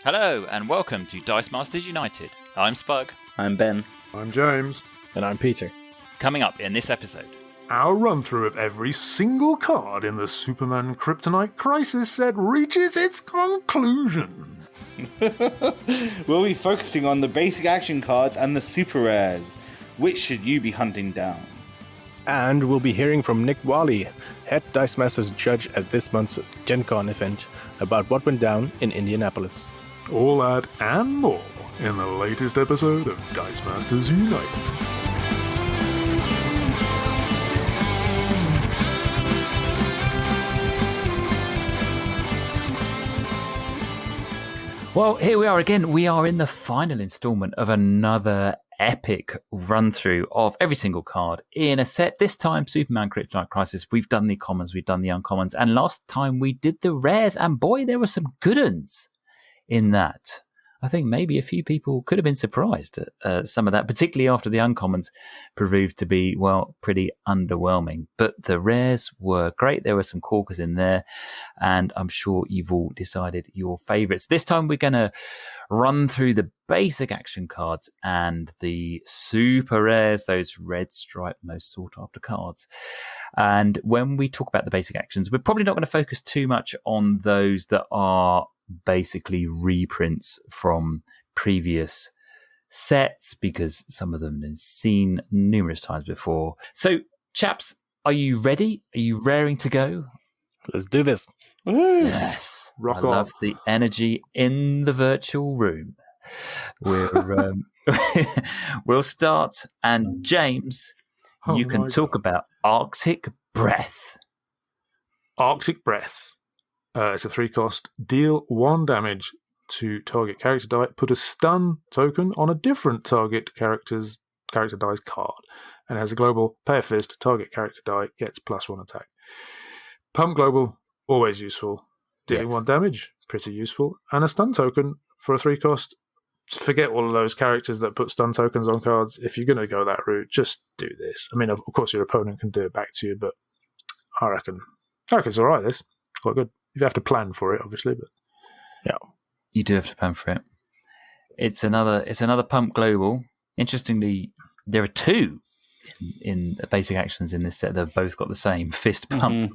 Hello and welcome to Dice Masters United. I'm Spug. I'm Ben. I'm James. And I'm Peter. Coming up in this episode, our run-through of every single card in the Superman Kryptonite Crisis set reaches its conclusion. We'll be focusing on the basic action cards and the super rares. Which should you be hunting down? And we'll be hearing from Nick Wahle, head Dice Masters judge at this month's GenCon event, about what went down in Indianapolis. All that and more in the latest episode of Dice Masters United. well, here we are again. We are in the final installment of another epic run-through of every single card in a set. This time, Superman Kryptonite Crisis. We've done the commons, we've done the uncommons, and last time we did the rares, and boy, there were some good uns in that. I think maybe a few people could have been surprised at some of that, particularly after the uncommons proved to be, well, pretty underwhelming. But the rares were great. There were some corkers in there, and I'm sure you've all decided your favourites. This time we're going to run through the basic action cards and the super rares, those red stripe, most sought after cards. And when we talk about the basic actions, we're probably not going to focus too much on those that are basically reprints from previous sets, because some of them have been seen numerous times before. So, chaps, are you ready? Are you raring to go? Let's do this. Yes. Rock I on. love the energy in the virtual room. We'll start, and James, you can talk about Arctic Breath. Arctic Breath. It's a 3-cost. Deal 1 damage to target character die. Put a stun token on a different target character die's card. And it has a global. Pay a fist. Target character die gets +1 attack. Pump global. Always useful. Dealing 1 damage. Pretty useful. And a stun token for a 3-cost. Forget all of those characters that put stun tokens on cards. If you're going to go that route, just do this. I mean, of course, your opponent can do it back to you, but I reckon it's all right. This quite good. You have to plan for it, obviously, but yeah, you do have to plan for it. It's another pump global. Interestingly, there are 2 in basic actions in this set. They've both got the same fist pump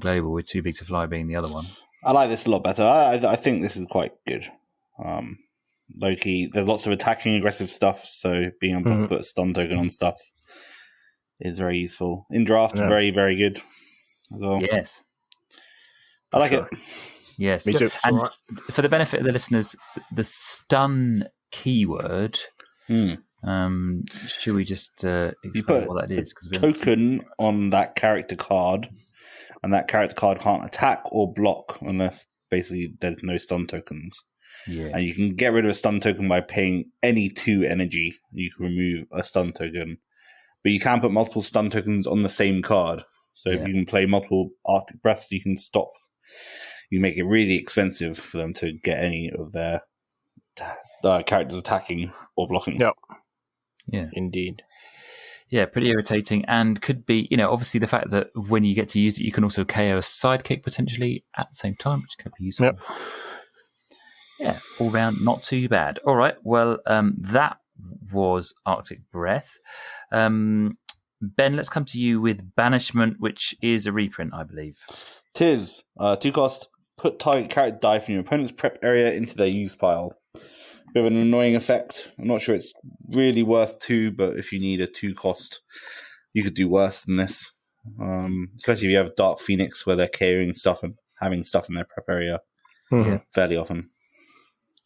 global, with Too Big to Fly being the other one. I like this a lot better. I think this is quite good. Low-key, there's lots of attacking aggressive stuff, so being able to put a stun token on stuff is very useful. In draft, very, very good as well. Yes. I like it. Yes. Me too. And for the benefit of the listeners, the stun keyword, should we just explain what that is? Because token on that character card, and that character card can't attack or block unless basically there's no stun tokens. Yeah. And you can get rid of a stun token by paying any 2 energy. You can remove a stun token. But you can put multiple stun tokens on the same card. So if you can play multiple Arctic Breaths, you can stop. You make it really expensive for them to get any of their characters attacking or blocking. Yep. Yeah. Indeed. Yeah, pretty irritating, and could be, obviously the fact that when you get to use it, you can also KO a sidekick potentially at the same time, which can be useful. Yep. Yeah, all round, not too bad. All right, well, that was Arctic Breath. Ben, let's come to you with Banishment, which is a reprint, I believe. Tis 2-cost. Put target character die from your opponent's prep area into their use pile. Bit of an annoying effect. I'm not sure it's really worth 2, but if you need a 2-cost, you could do worse than this. Especially if you have Dark Phoenix, where they're carrying stuff and having stuff in their prep area fairly often.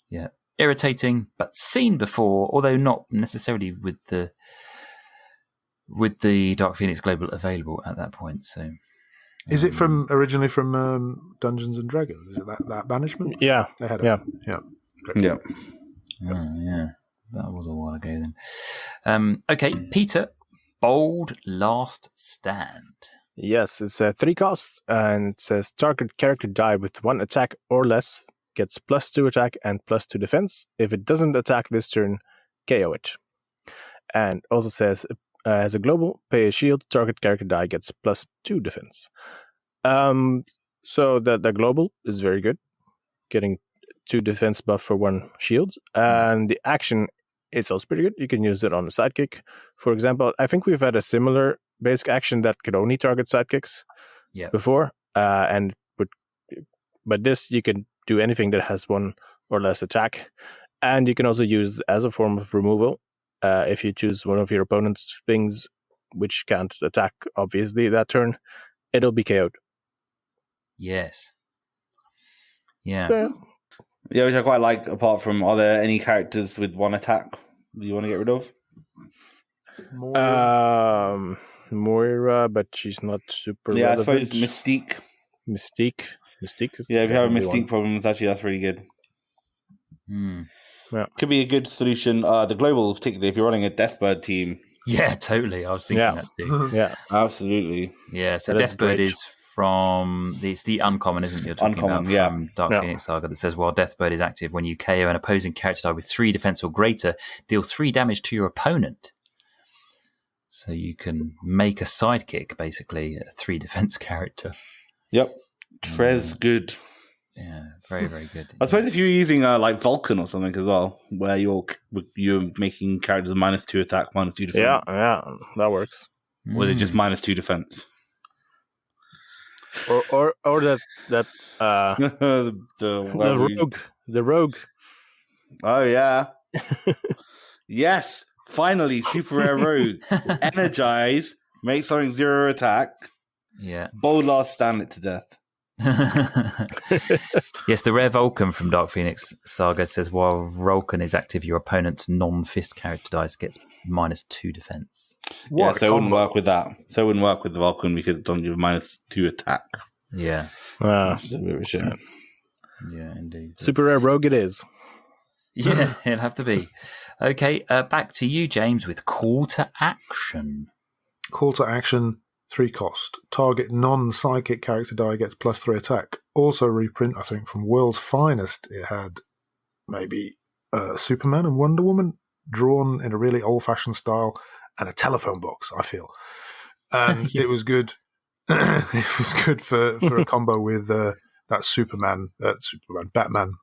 Yeah, irritating, but seen before, although not necessarily with the Dark Phoenix Global available at that point. So, is it originally from Dungeons and Dragons? Is it that Banishment? Yeah, they had yeah. Great. Yeah. Oh, yeah, that was a while ago then. Okay, Peter, Bold Last Stand. Yes, it's a 3-cost, and it says target character die with 1 attack or less gets +2 attack and +2 defense. If it doesn't attack this turn, KO it. And also says, as a global, pay a shield, target character die gets +2 defense. So the global is very good. Getting 2 defense buff for 1 shield. And the action is also pretty good. You can use it on a sidekick. For example, I think we've had a similar basic action that could only target sidekicks before. But this, you can do anything that has 1 or less attack. And you can also use as a form of removal. If you choose one of your opponent's things which can't attack, obviously, that turn, it'll be KO'd. Yes. Yeah. Yeah, which I quite like. Apart from, are there any characters with 1 attack you want to get rid of? Moira, but she's not super Yeah, relevant. I suppose Mystique. Mystique is... Yeah, if you have a Mystique problems, actually, that's really good. Yeah. Could be a good solution. The global, particularly if you're running a Deathbird team. Yeah, totally. I was thinking that too. Yeah, absolutely. Yeah, so Deathbird is from it's the uncommon, isn't it? You're talking about from Dark Phoenix Saga that says while Deathbird is active, when you KO an opposing character die with 3 defense or greater, deal 3 damage to your opponent. So you can make a sidekick, basically, a 3 defense character. Yep. Trez good. Yeah, very, very good. I suppose if you're using like Vulcan or something as well, where you're making characters -2 attack, -2 defense. Yeah, that works. Or they're just -2 defense. Or that the rogue. Oh yeah. Yes, finally, super rare rogue. Energize, make something 0 attack. Yeah. Bold last, stand it to death. Yes, the rare Vulcan from Dark Phoenix Saga says while Vulcan is active, your opponent's non-fist character dice gets -2 defense. Yeah, so it wouldn't work with that. So it wouldn't work with the Vulcan. We could have done you a -2 attack. Yeah. Which is a bit of a shame. Yeah, indeed. Super rare rogue it is. Yeah, it'll have to be. Okay, back to you, James, with call to action. Call to action, 3 cost. Target non-psychic character die gets +3 attack. Also reprint, I think, from World's Finest. It had maybe Superman and Wonder Woman drawn in a really old-fashioned style and a telephone box, I feel. And Yes. it was good. It was good for a combo with that Batman.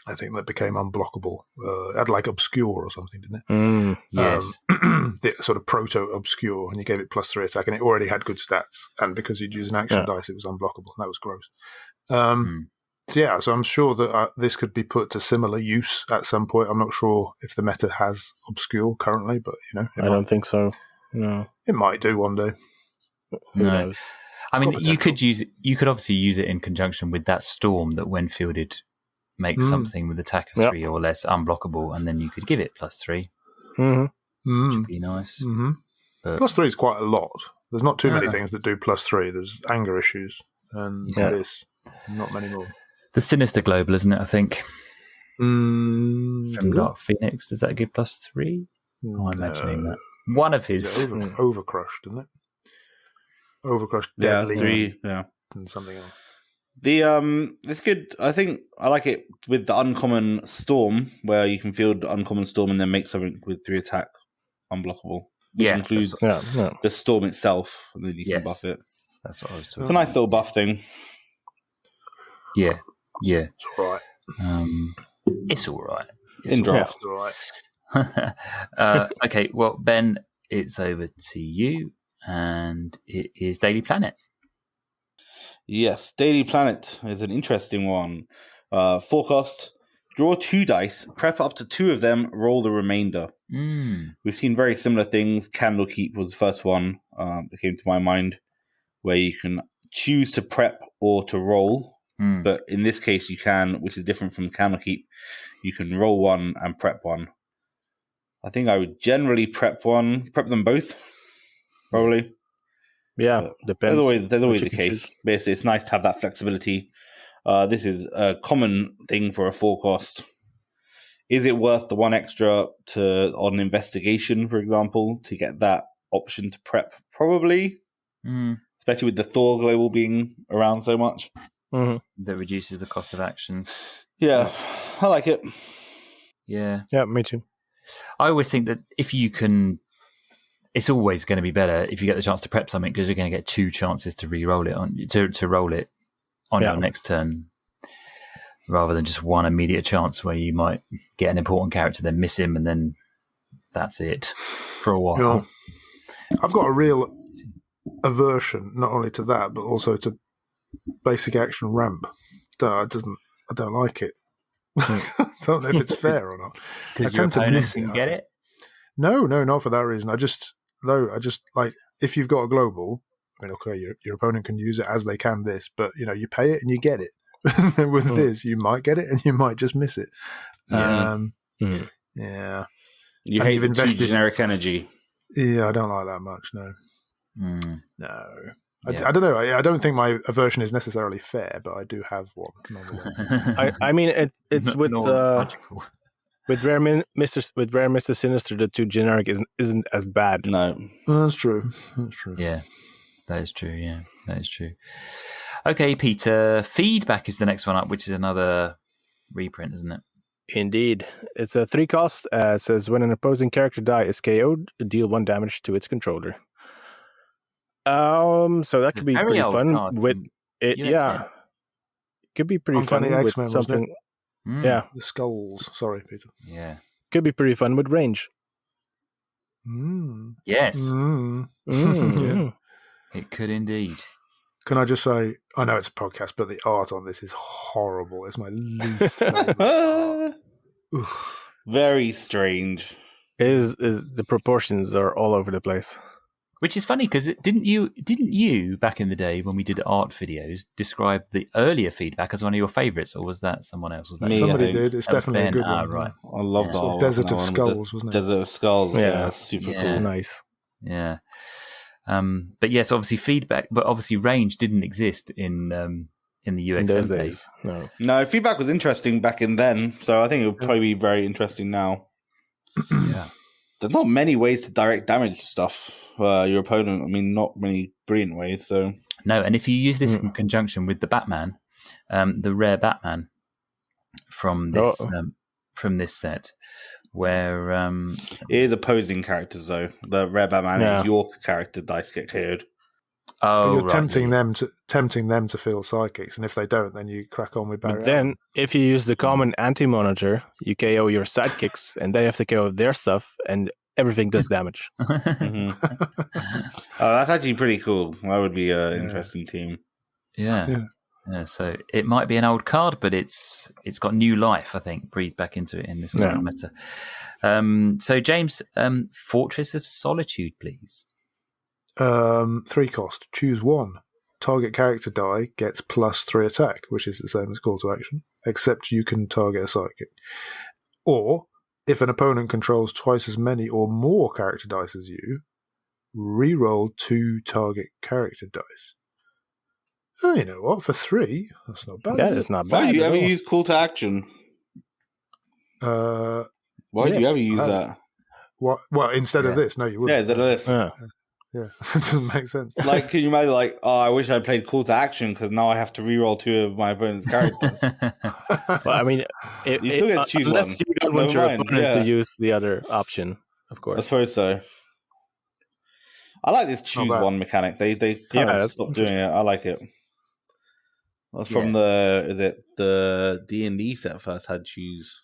I think that became unblockable. It had like Obscure or something, didn't it? Yes. The sort of proto-Obscure, and you gave it +3 attack, and it already had good stats. And because you'd use an action dice, it was unblockable. That was gross. So I'm sure that this could be put to similar use at some point. I'm not sure if the meta has Obscure currently, but, I don't think so. No. It might do one day. Who knows? I mean, you could obviously use it in conjunction with that Storm that when fielded makes something with attack of 3 or less unblockable, and then you could give it +3, which would be nice. But +3 is quite a lot. There's not too many things that do +3. There's anger issues and this. Not many more. The Sinister Global, isn't it, I think? From Dark Phoenix. Does that give +3? I'm imagining that. One of his. Overcrushed, isn't it? Overcrushed, Deadly, 3, yeah. And something else. It's good. I think I like it with the uncommon Storm, where you can field the uncommon Storm and then make something with 3 attack unblockable. Which includes the Storm itself, and then you can buff it. That's what I was talking about. It's a nice little buff thing. Yeah. It's all right. It's all right. In draft. It's all right. Okay, well, Ben, it's over to you, and it is Daily Planet. Yes, Daily Planet is an interesting one. 4 cost, draw 2 dice, prep up to 2 of them, roll the remainder. We've seen very similar things. Candlekeep was the first one that came to my mind, where you can choose to prep or to roll. But in this case, you can, which is different from Candlekeep, you can roll 1 and prep 1. I think I would generally prep them both, probably. Yeah, depends. There's always the case. Basically, it's nice to have that flexibility. This is a common thing for a 4 cost. Is it worth the 1 extra on investigation, for example, to get that option to prep? Probably. Especially with the Thor global being around so much. That reduces the cost of actions. Yeah, I like it. Yeah. Yeah, me too. I always think that if you can, it's always going to be better if you get the chance to prep something, because you're going to get 2 chances to re-roll it to roll it on your next turn, rather than just one immediate chance where you might get an important character, then miss him, and then that's it for a while. You know, I've got a real aversion not only to that but also to basic action ramp. I don't like it. I don't know if it's fair or not. Because your opponent can get it? No, not for that reason. I just like, if you've got a global, I mean, okay, your opponent can use it as they can this, but you pay it and you get it. With this, you might get it and you might just miss it. Yeah. Yeah. You And hate you've the invested- generic energy. Yeah, I don't like that much. No. Mm. No. Yeah. I don't know. I don't think my aversion is necessarily fair, but I do have one. nonetheless. I mean, it's with logical. with Rare Mr. Sinister, the 2 generic isn't as bad. No. That's true. That's true. Yeah, that is true. Yeah, that is true. Okay, Peter. Feedback is the next one up, which is another reprint, isn't it? Indeed. It's a 3 cost. It says when an opposing character die is KO'd, deal 1 damage to its controller. So that It's could a be very pretty old fun card with from it. UXN. Yeah, could be pretty fun Uncanny with X-Men, wasn't it? something. Mm. Yeah, The skulls. Sorry, Peter. Yeah. could be pretty fun with range. Mm. Yes, Mm. Mm. it could indeed. Can I just say, I know it's a podcast, but the art on this is horrible. It's my least favorite art. Oof. Very strange. Is the proportions are all over the place. Which is funny because didn't you back in the day when we did art videos describe the earlier feedback as one of your favourites, or was that someone else? Was that Me, you? I Somebody think. did. It's That was definitely a Ben. good Ah, one. right. I love Yeah. the Sort of art Desert on of that one with Skulls, wasn't it? Desert of Skulls. Yeah. Yeah, super Yeah. cool. Nice. Yeah. But yes, obviously feedback, but obviously range didn't exist in the In UXM those days. days, no. No, feedback was interesting back in then, so I think it would probably be very interesting now. Yeah. There's not many ways to direct damage stuff. Your opponent, I mean, not many brilliant ways. So No, and if you use this in conjunction with the Batman, the rare Batman from this set, where it is opposing characters, though. The rare Batman is your character dice get KO'd. You're right, tempting yeah. them to feel psychics, and if they don't, then you crack on with Barry But then, if you use the common anti-monitor, you KO your sidekicks, and they have to KO their stuff, and everything does damage. Mm-hmm. That's actually pretty cool. That would be an interesting team. Yeah. So it might be an old card, but it's got new life, I think, breathed back into it in this current meta. So James, Fortress of Solitude, please. 3 cost. Choose 1. Target character die gets +3 attack, which is the same as call to action, except you can target a psychic. Or, if an opponent controls twice as many or more character dice as you, reroll 2 target character dice. Oh, you know what? For 3, that's not bad. Yeah, is it's it? not Why bad. do you at ever all. use call to action? Why do you Yes, ever use that? What? Well, instead of this, no, you Yeah, wouldn't. instead of this. Yeah, it doesn't make sense. Like, can you imagine, like, I wish I played call to action because now I have to reroll 2 of my opponent's characters. Well, I mean, You still get to choose unless one. you don't want Never your mind, opponent yeah. to use the other option, of I course. suppose so. I like this choose bad. one mechanic. They kind of that's stopped doing it. I like it. That's from the D&D set first had choose.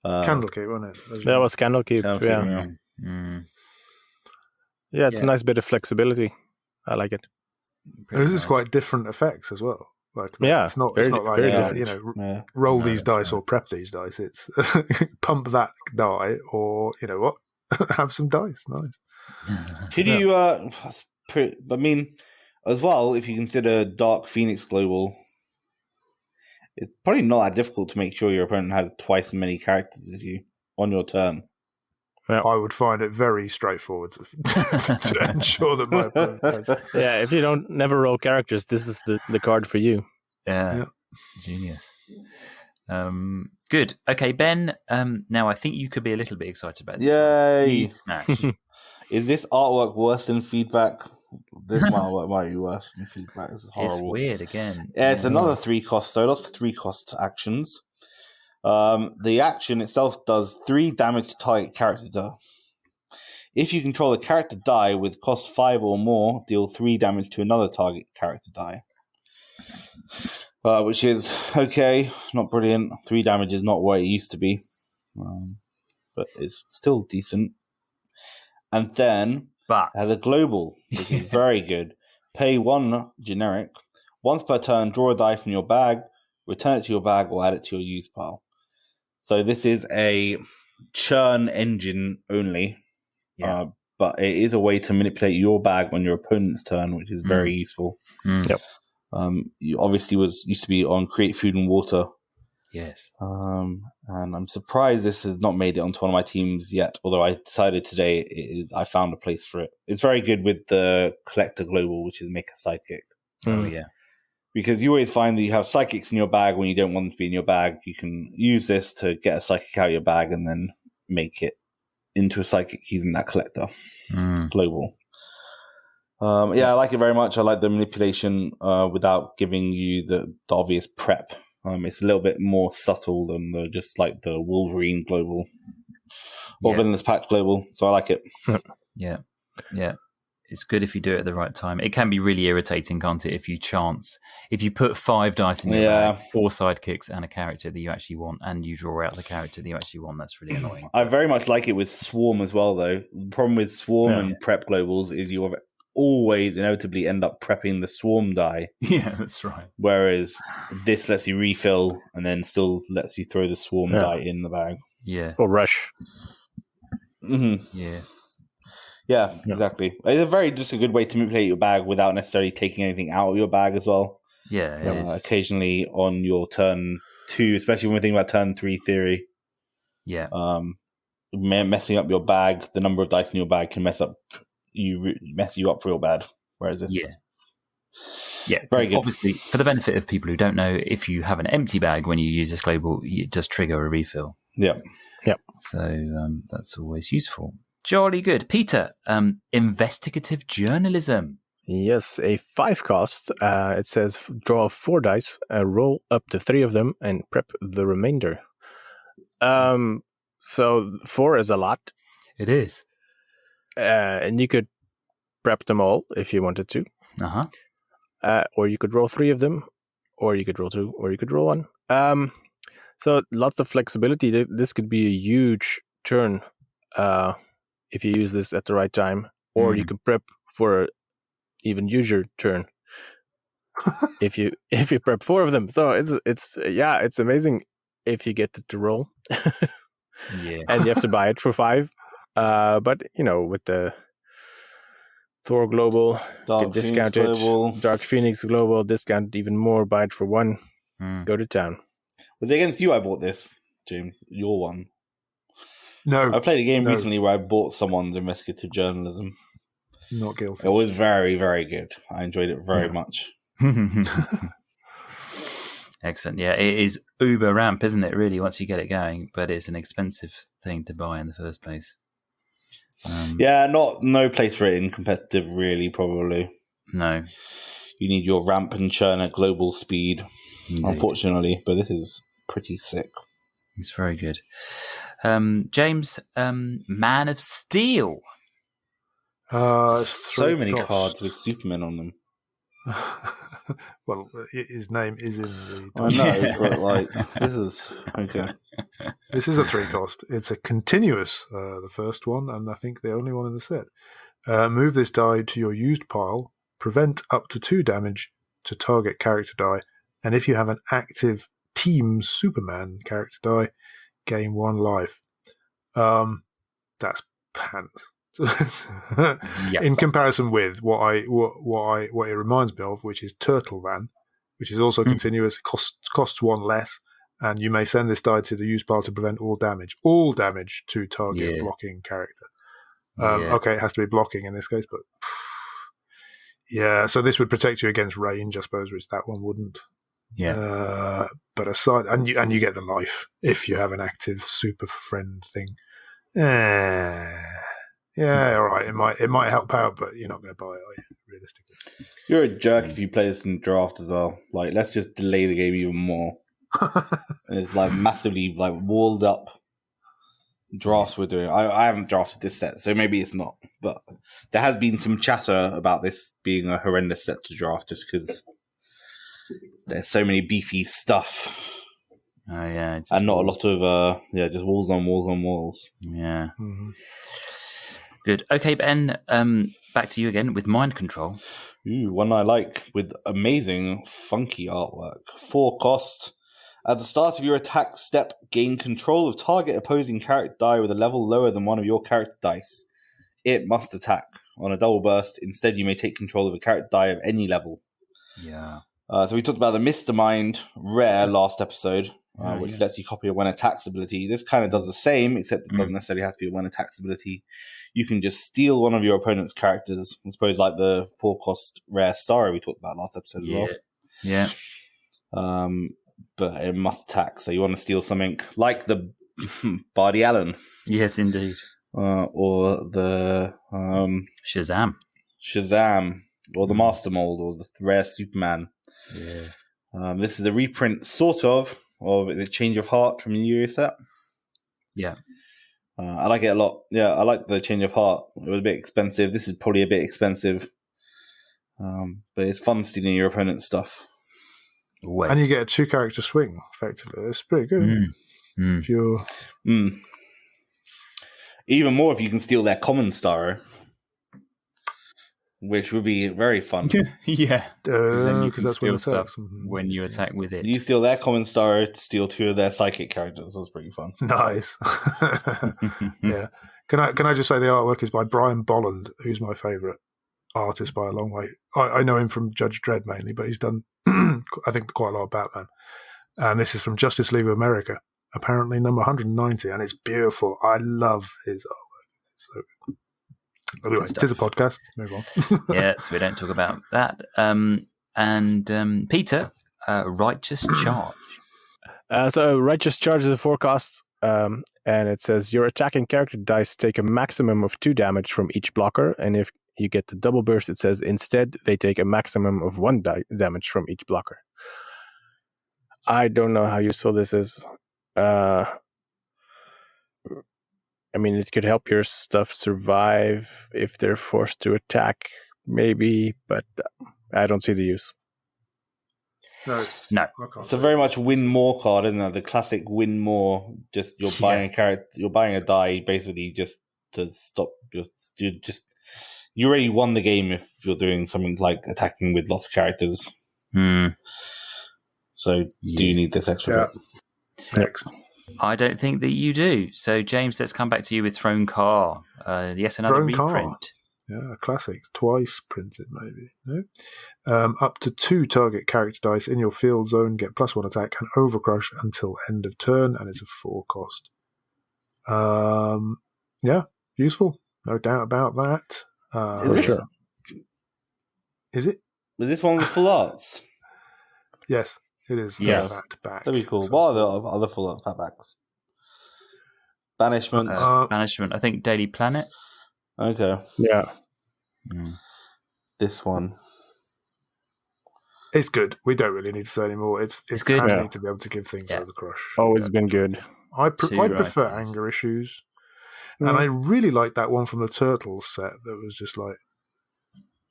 Candlekeep, wasn't it? That was Candlekeep. Candlekeep, Yeah. Yeah, it's a nice bit of flexibility. I like it. This is quite different effects as well. Like, Yeah, it's not very- like very you roll these dice or prep these dice. It's pump that die, or you know what, have some dice. Nice. Could you? I mean, as well, if you consider Dark Phoenix Global, it's probably not that difficult to make sure your opponent has twice as many characters as you on your turn. I would find it very straightforward to ensure that my opponent has. Yeah, if you don't never roll characters, this is the card for you. Yeah. Genius. Good. Okay, Ben. Now I think you could be a little bit excited about this. Yay! Smash. Is this artwork worse than feedback? This artwork might be worse than feedback. This is horrible. It's weird again. Yeah, it's another 3 cost, so lots of 3 cost actions. The action itself does 3 damage to target character die. If you control a character die with cost 5 or more, deal 3 damage to another target character die. which is okay, not brilliant. 3 damage is not what it used to be, but it's still decent. And then But it has a global, which is very good. Pay 1 generic. Once per turn, draw a die from your bag, return it to your bag, or add it to your use pile. So this is a churn engine only, but it is a way to manipulate your bag on your opponent's turn, which is very useful. Yep. You obviously used to be on Create Food and Water. yes. And I'm surprised this has not made it onto one of my teams yet, although I decided today I found a place for it. It's very good with the Collector Global, which is make a Psychic. Oh, yeah. Because you always find that you have Psychics in your bag when you don't want them to be in your bag. You can use this to get a Psychic out of your bag and then make it into a Psychic using that Collector Global. I like it very much. I like the manipulation without giving you the obvious prep. It's a little bit more subtle than just like the Wolverine Global or Villainous Patch Global. So I like it. Yeah. It's good if you do it at the right time. It can be really irritating, can't it? If you put 5 dice in your bag, 4 sidekicks and a character that you actually want, and you draw out the character that you actually want, that's really annoying. I very much like it with Swarm as well, though. The problem with Swarm and Prep Globals is you always inevitably end up prepping the Swarm die. Yeah, that's right. Whereas this lets you refill and then still lets you throw the Swarm die in the bag. Yeah. Or Rush. Mm-hmm. Yeah. Yeah, exactly. It's just a good way to manipulate your bag without necessarily taking anything out of your bag as well. Yeah, it is. Occasionally on your turn 2, especially when we're thinking about turn 3 theory. Yeah. Messing up your bag, the number of dice in your bag can mess you up real bad. Whereas this, very good. Obviously, for the benefit of people who don't know, if you have an empty bag when you use this global, you just trigger a refill. Yeah. So that's always useful. Jolly good. Peter, investigative journalism. Yes, a 5 cost. It says draw 4 dice, roll up to 3 of them, and prep the remainder. So 4 is a lot. It is. And you could prep them all if you wanted to. Or you could roll 3 of them, or you could roll 2, or you could roll 1. So lots of flexibility. This could be a huge turn if you use this at the right time, or you could prep for even huger turn if you prep 4 of them. So it's amazing if you get it to roll. And you have to buy it for 5. But with the Thor Global, Dark get discounted. Global. Dark Phoenix Global, discounted even more. Buy it for 1. Go to town. Was it against you I bought this, James? Your one? No. I played a game recently where I bought someone's investigative journalism. Not guilty. It was very, very good. I enjoyed it very much. Excellent. Yeah, it is uber ramp, isn't it, really, once you get it going? But it's an expensive thing to buy in the first place. No place for it in competitive, really, probably. No. You need your ramp and churn at global speed, unfortunately. But this is pretty sick. It's very good. James, Man of Steel. So many cards with Superman on them. Well, his name is in the... I know, but this is... Okay. This is a 3 cost. It's a continuous, the first one, and I think the only one in the set. Move this die to your used pile, prevent up to 2 damage to target character die, and if you have an active Team Superman character die, gain 1 life. That's pants. In comparison with what it reminds me of, which is Turtle Van, which is also continuous, costs 1 less, and you may send this die to the use pile to prevent all damage to target blocking character. Okay, it has to be blocking in this case, but so this would protect you against range, I suppose, which that one wouldn't. But aside, and you get the life if you have an active super friend thing. All right. It might help out, but you're not going to buy it, are you? Realistically, you're a jerk if you play this in draft as well. Like, let's just delay the game even more. And it's massively walled up drafts we're doing. I haven't drafted this set, so maybe it's not. But there has been some chatter about this being a horrendous set to draft, just because there's so many beefy stuff. Oh yeah, And not a lot of just walls on walls on walls. Yeah. Mhm. Good. Okay, Ben. Back to you again with mind control. Ooh, one I like with amazing, funky artwork. 4 cost. At the start of your attack step, gain control of target opposing character die with a level lower than one of your character dice. It must attack. On a double burst, instead you may take control of a character die of any level. Yeah. So we talked about the Mr. Mind rare last episode, which lets you copy a when attacks ability. This kind of does the same, except it doesn't necessarily have to be a when attacks ability. You can just steal one of your opponent's characters. I suppose like the 4-cost rare Starro we talked about last episode as well. Yeah. But it must attack. So you want to steal something like the Bardi Allen. Yes, indeed. Or the Shazam. Or the Master Mold, or the rare Superman. Yeah. This is a reprint, sort of the Change of Heart from the Yu-Gi-Oh set. Yeah. I like it a lot. Yeah, I like the Change of Heart. It was a bit expensive. This is probably a bit expensive. But it's fun stealing your opponent's stuff. Wait. And you get a 2-character swing, effectively. It's pretty good. Isn't it? If you're... Even more if you can steal their common Starro, which would be very fun. Yeah. Then you can that's steal when stuff when you attack with it. You steal their common Starro to steal 2 of their psychic characters. That's pretty fun. Nice. Yeah. Can I just say the artwork is by Brian Bolland, who's my favourite artist by a long way. I know him from Judge Dredd mainly, but he's done, I think, quite a lot of Batman. And this is from Justice League of America, apparently number 190, and it's beautiful. I love his artwork. It's so good. Anyway, it is a podcast. Move on. Yes, we don't talk about that. Peter, Righteous Charge. So Righteous Charge is a 4-cost, and it says your attacking character dice take a maximum of 2 damage from each blocker, and if you get the double burst, it says instead they take a maximum of 1 damage from each blocker. I don't know how useful this is. I mean, it could help your stuff survive if they're forced to attack, maybe, but I don't see the use. No. It's a very much win more card, isn't it? The classic win more. Just you're buying a character, you're buying a die basically just to stop. You already won the game if you're doing something like attacking with lots of characters. So do you need this extra bit? Next. I don't think that you do. So, James, let's come back to you with Throne Car. Yes, another Throne Car. reprint. Yeah, classic. Twice printed, maybe. No? Up to 2 target character dice in your field zone get +1 attack and overcrush until end of turn, and it's a 4-cost. Yeah, useful. No doubt about that. For sure. Is it? Is this one with full arts? Yes, it is. Yes. Back. That'd be cool. So, What are the other full art fatbacks? Banishment. Banishment. I think Daily Planet. Okay. Yeah. This one. it's good. We don't really need to say anymore. It's good. handy Yeah. to be able to give things overcrush. Always been good. I Two prefer items. anger issues. And I really like that one from the Turtles set that was just like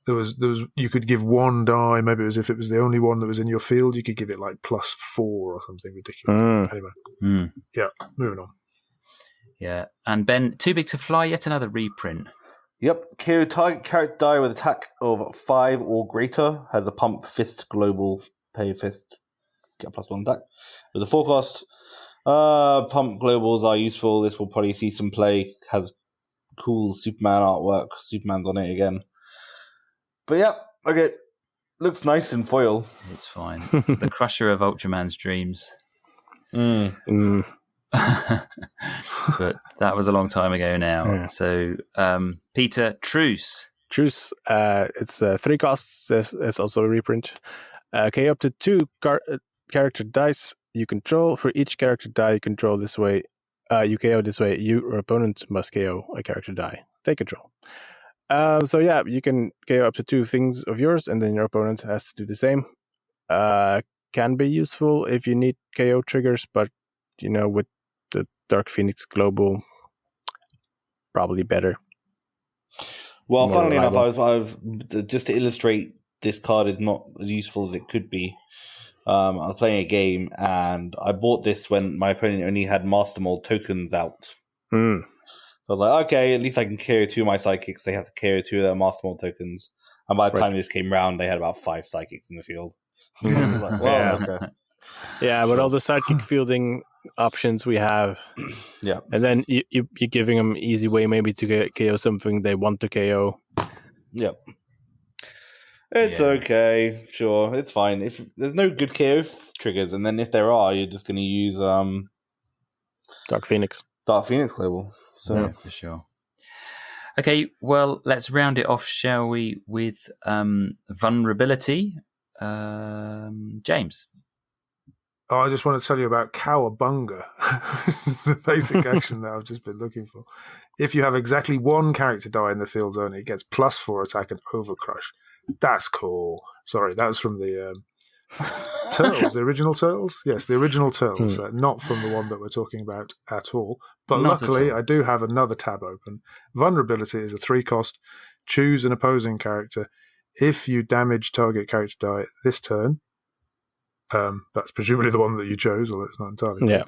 there was you could give 1 die, maybe it was if it was the only one that was in your field, you could give it like +4 or something ridiculous. Anyway. Yeah, moving on. Yeah. And Ben, Too Big to Fly, yet another reprint. Yep. KO target character die with attack of 5 or greater has a pump fist global pay fist. Get +1 attack. With a 4-cost. Pump globals are useful. This will probably see some play. Has cool Superman artwork. Superman's on it again. But yeah, okay. Looks nice in foil. It's fine. The Crusher of Ultraman's Dreams. But that was a long time ago now. Yeah. So, Peter, Truce. Truce, it's 3 costs. It's also a reprint. Okay, up to 2 character dice you control. For each character die you control this way, you KO this way, your opponent must KO a character die they control. So yeah, you can KO up to 2 things of yours, and then your opponent has to do the same. Can be useful if you need KO triggers, but with the Dark Phoenix Global, probably better. Well, More funnily enough, reliable. I've just to illustrate this card is not as useful as it could be. I was playing a game, and I bought this when my opponent only had Master Mold tokens out. Mm. So I was like, okay, at least I can carry 2 of my psychics. They have to carry 2 of their Master Mold tokens. And by the time this came round, they had about 5 psychics in the field. I was like, well, okay. Yeah, but all the sidekick fielding options we have. Yeah. And then you're giving them easy way maybe to KO something they want to KO. Yep. It's okay. Sure, it's fine. If there's no good KO triggers, and then if there are, you're just going to use Dark Phoenix Global. So Yeah, for sure. Okay, well, let's round it off, shall we, with vulnerability. James. Oh, I just want to tell you about Cowabunga. This is the basic action that I've just been looking for. If you have exactly 1 character die in the field zone, it gets +4 attack and overcrush. That's cool. Sorry, that was from the Turtles, the original Turtles? Yes, the original Turtles, not from the one that we're talking about at all. But Not luckily, at all. I do have another tab open. Vulnerability is a 3-cost. Choose an opposing character. If you damage target character die this turn, that's presumably the one that you chose, although it's not entirely clear.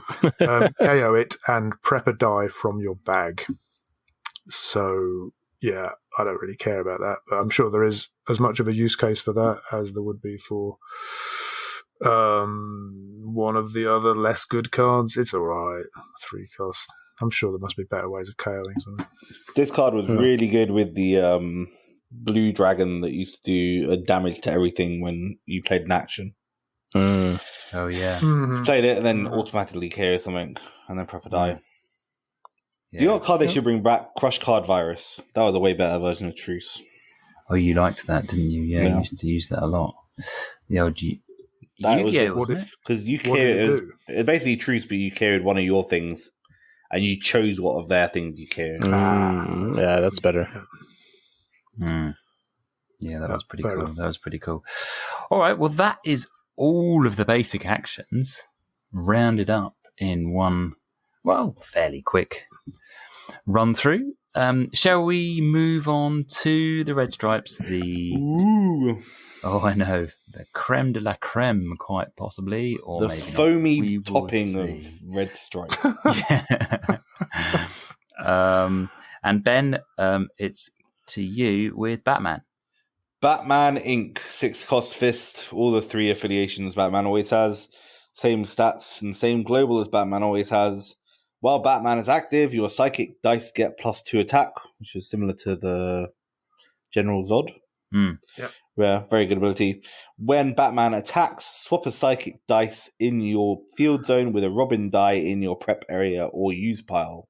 KO it and prep a die from your bag. So, yeah, I don't really care about that, but I'm sure there is as much of a use case for that as there would be for one of the other less good cards. It's all right, 3-cost. I'm sure there must be better ways of KOing something. this card was really good with the blue dragon that used to do damage to everything when you played an action. Mm. Oh, yeah. Played it and then automatically KO something and then prep a die. Yeah. You know what card they should bring back? Crush Card Virus. That was a way better version of Truce. Oh, you liked that, didn't you? Yeah, you used to use that a lot. The old Yu-Gi-Oh, wasn't it? Because you What did carried it do? it was basically Truce, but you carried one of your things and you chose what of their things you carried. Yeah, that's better. Yeah, that was pretty fair cool. enough. That was pretty cool. All right, well, that is all of the basic actions rounded up in one, well, fairly quick run through. Shall we move on to the red stripes? Oh, I know, the creme de la creme, quite possibly, or The maybe not. foamy We will topping see. of Red Stripe. Yeah. And Ben, it's to you with Batman. Batman Inc. 6-cost fist. All the 3 affiliations Batman always has. Same stats and same global as Batman always has. While Batman is active, your psychic dice get +2 attack, which is similar to the General Zod. Yep. Yeah, very good ability. When Batman attacks, swap a psychic dice in your field zone with a Robin die in your prep area or use pile.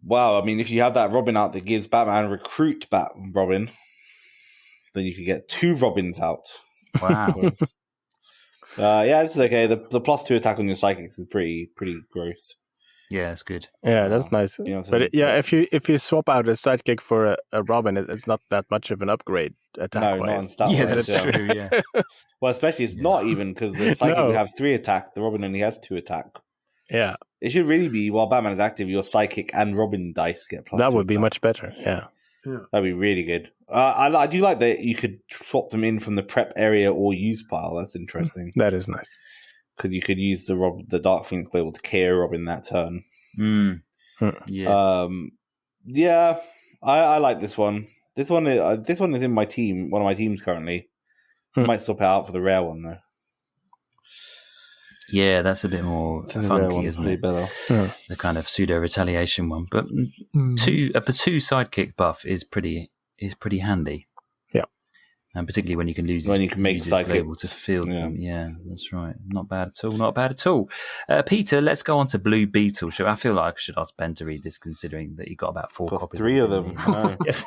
Wow, I mean, if you have that Robin out that gives Batman recruit Robin, then you could get 2 Robins out. Wow. Yeah, this is okay. The +2 attack on your psychics is pretty gross. Yeah, it's good. Yeah, that's nice. You know what I'm But saying? if you swap out a sidekick for a Robin, it's not that much of an upgrade attack No, not on wise. stat Yeah, wise, that's true. Yeah. Well, especially it's not even because the psychic No. would have 3 attack. The Robin only has 2 attack. Yeah, It should really be while Batman is active, your psychic and Robin dice get +2. that would be attack. much better. Yeah. That'd be really good. I do like that you could swap them in from the prep area or use pile. That's interesting That is nice. because you could use the Dark Phoenix Global to KO Robin that turn. Yeah. Yeah, I like this one. This one is in my team. One of my teams currently. Might swap it out for the rare one though. Yeah, that's a bit more funky, isn't it? Better. The kind of pseudo retaliation one, but a 2 sidekick buff is pretty handy. Yeah, and particularly when you can use when you can make use his global sidekicks to field yeah. them. Yeah, that's right. Not bad at all. Not bad at all. Peter, let's go on to Blue Beetle. I feel like I should ask Ben to read this, considering that he got about 4 Got copies. 3 of them. No. Yes.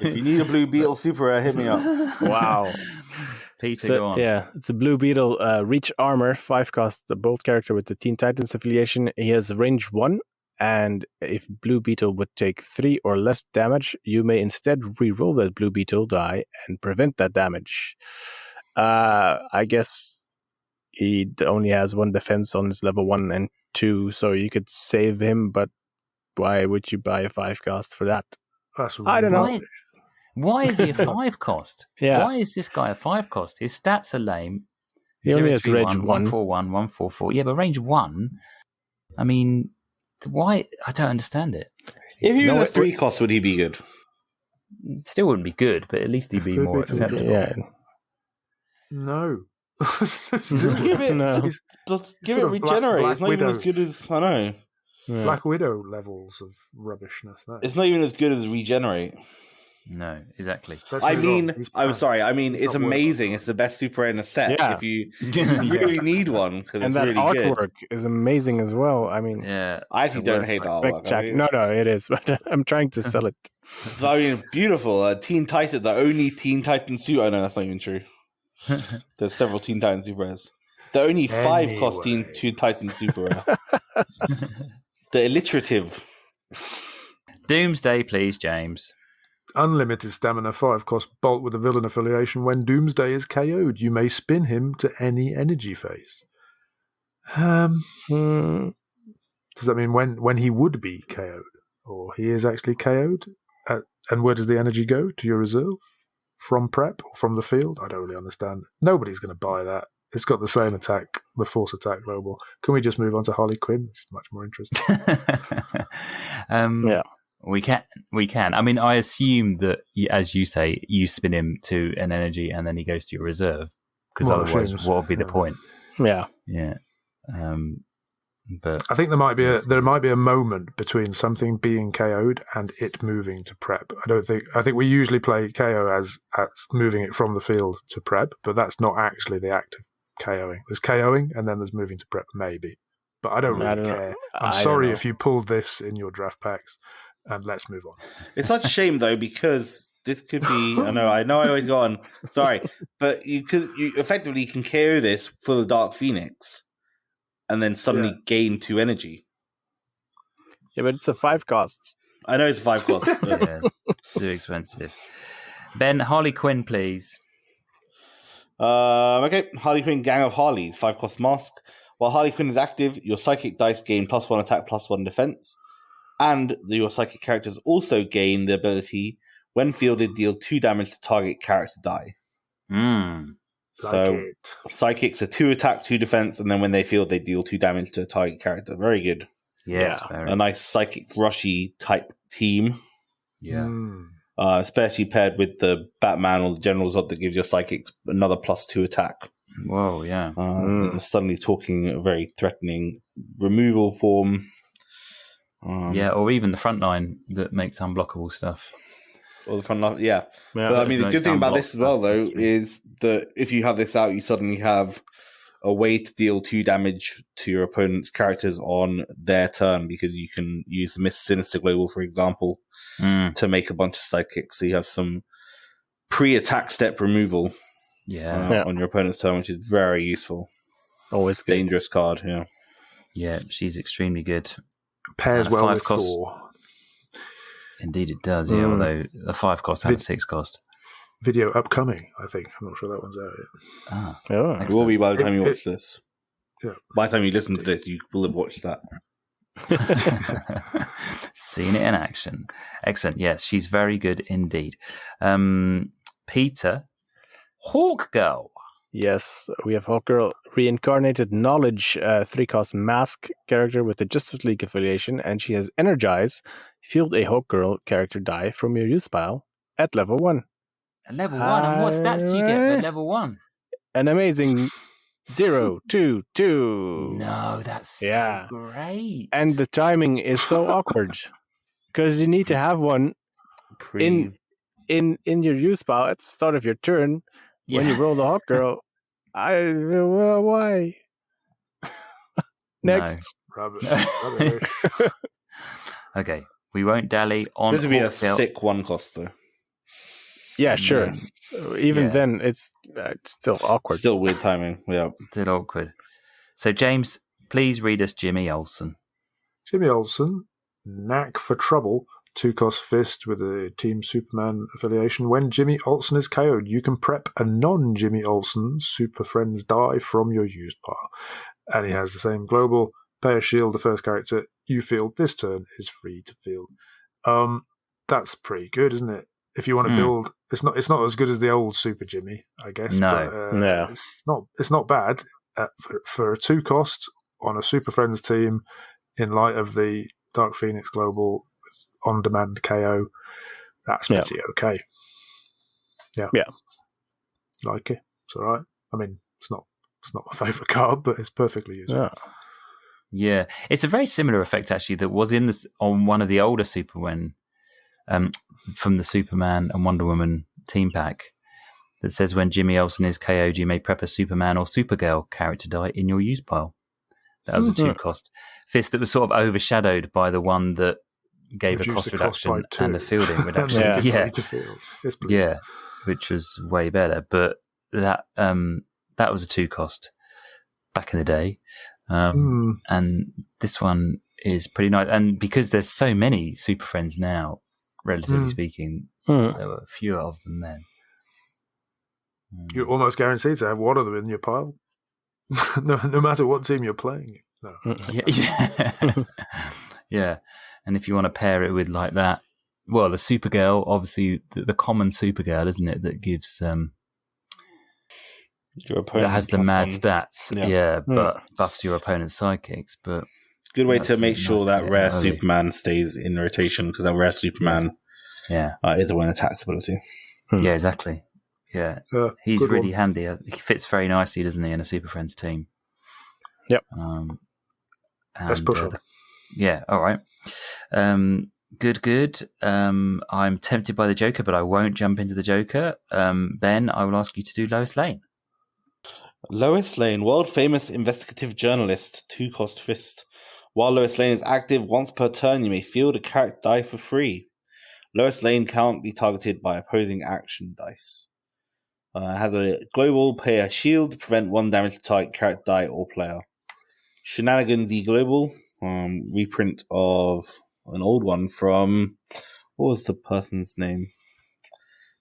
If you need a Blue Beetle Super Rare, hit me up. Wow. Peter, So, go on. yeah, it's a Blue Beetle, Reach Armor, 5-cost, a bolt character with the Teen Titans affiliation. He has range 1, and if Blue Beetle would take 3 or less damage, you may instead re-roll that Blue Beetle die and prevent that damage. I guess he only has 1 defense on his level 1 and 2, so you could save him, but why would you buy a 5-cost for that? That's I don't know. rubbish. Why is he a 5 cost? Yeah. Why is this guy a 5 cost? His stats are lame. He only has 031, range 1. 141, 144. Yeah, but range 1. I mean, why? I don't understand it. If he was a 3 cost, would he be good? It still wouldn't be good, but at least he'd be Could more be good. acceptable. Yeah. No. Just give it. No. Let's give Sort it of regenerate. Black It's not even as Widow. good as I know. Yeah. Black Widow levels of rubbishness. That. It's not even as good as regenerate. No, exactly. Let's I move mean, on. He's I'm pants. sorry. I mean, He's it's not worth amazing. it. It's the best super in a set. Yeah. If you really need one, because And it's that really artwork good. is amazing as well. I mean, Yeah. I actually don't hate the artwork. I mean, No, it is, but I'm trying to sell it. so, I mean, beautiful. Teen Titan, the only Teen Titan suit. I know that's not even true. There's several Teen Titan super rares. The only 5 cost Teen Titan super rare. The alliterative. Doomsday, please, James. Unlimited stamina 5 cost bolt with a villain affiliation. When Doomsday is KO'd, you may spin him to any energy phase. Does that mean when he would be KO'd? Or he is actually KO'd? And where does the energy go? To your reserve? From prep or from the field? I don't really understand. Nobody's going to buy that. It's got the same attack, the force attack global. Can we just move on to Harley Quinn, which is much more interesting? Yeah. We can. I mean, I assume that, as you say, you spin him to an energy and then he goes to your reserve. Because Well, otherwise, machines. what would be the point? Yeah. Yeah. But I think there might be a moment between something being KO'd and it moving to prep. I think we usually play KO as moving it from the field to prep, but that's not actually the act of KOing. There's KOing and then there's moving to prep, maybe. But I don't really care. I'm sorry if you pulled this in your draft packs, and let's move on. It's such a shame though, because this could be. I know. I always go on. Sorry, but you effectively can KO this for the Dark Phoenix, and then suddenly gain 2 energy. Yeah, but it's a 5 cost. I know it's 5 cost. But yeah, too expensive. Ben, Harley Quinn, please. Okay, Harley Quinn, Gang of Harleys, 5 cost mask. While Harley Quinn is active, your psychic dice gain +1 attack, +1 defense. And your psychic characters also gain the ability, when fielded, deal 2 damage to target character die. So psychics are 2 attack, 2 defense, and then when they field, they deal 2 damage to a target character. Very good. Yes, Yeah. A nice psychic rushy type team. Yeah. Especially paired with the Batman or the General Zod that gives your psychics another +2 attack. Whoa, yeah. Suddenly talking a very threatening removal form. Yeah, or even the front line that makes unblockable stuff. Or the front line, yeah. Yeah. But I mean, the good thing about this as well, though, is that if you have this out, you suddenly have a way to deal 2 damage to your opponent's characters on their turn, because you can use the Miss Sinister Global, for example, to make a bunch of sidekicks. So you have some pre-attack step removal on your opponent's turn, which is very useful. Always good. Dangerous card, yeah. Yeah, she's extremely good. Pairs well 5 with cost. Thor. Indeed it does, yeah, although a 5 cost and a 6 cost. Video upcoming, I think. I'm not sure that one's out yet. Oh. It will be by the time you watch this. Yeah. By the time you listen to this, you will have watched that. Seen it in action. Excellent. Yes, she's very good indeed. Peter, Hawk Girl. Yes, we have Hawkgirl, reincarnated knowledge, 3 cost mask character with the Justice League affiliation, and she has Energize. Field a Hawkgirl character die from your use pile at level 1. At level 1, and what stats do you get at level 1? An amazing 0, 2, 2. No, that's so great. And the timing is so awkward because you need to have one in your use pile at the start of your turn when you roll the Hawkgirl. Why? Next. Rubbish. Okay, we won't dally on. This would be a Hawkgirl. sick 1 coster. Yeah, sure. Even then, it's still awkward. Still weird timing. Yeah. Still awkward. So, James, please read us Jimmy Olsen. Jimmy Olsen, Knack for Trouble, 2 cost fist with a Team Superman affiliation. When Jimmy Olsen is KO'd, you can prep a non-Jimmy Olsen Super Friends die from your used pile. And he has the same global. Pay a shield, the first character you field this turn is free to field. That's pretty good, isn't it? if you want to build, it's not as good as the old Super Jimmy, I guess. No. But, it's not bad for a 2-cost on a Super Friends team in light of the Dark Phoenix Global on-demand KO. That's pretty okay. Yeah. Like it. It's all right. I mean, it's not my favourite card, but it's perfectly useful. Yeah, it's a very similar effect actually that was on one of the older Superman, from the Superman and Wonder Woman team pack, that says when Jimmy Olsen is KO'd, you may prep a Superman or Supergirl character die in your use pile. That was a 2-cost. This that was sort of overshadowed by the one that gave Reduced a cost the reduction cost and a fielding reduction. Yeah, which was way better. But that was a 2-cost back in the day. And this one is pretty nice. And because there's so many Super Friends now, relatively speaking, there were fewer of them then. You're almost guaranteed to have one of them in your pile, no matter what team you're playing. No. Yeah. And if you want to pair it with like that, well, the Supergirl, obviously the common Supergirl, isn't it, that gives your opponent that has the mad one. stats, but buffs your opponent's sidekicks. But good way to make sure that rare early. Superman stays in rotation, because that rare Superman is a one attack ability. Yeah, exactly. Yeah, he's really handy. He fits very nicely, doesn't he, in a Super Friends team? Yep. Let's push on. Yeah, all right. Good. I'm tempted by the Joker, but I won't jump into the Joker. Ben, I will ask you to do Lois Lane. Lois Lane, world-famous investigative journalist, 2-cost fist. While Lois Lane is active once per turn, you may field a character die for free. Lois Lane can't be targeted by opposing action dice. Has a global, pay a shield to prevent 1 damage to target character die or player. Shenanigans E Global, reprint of an old one from, what was the person's name?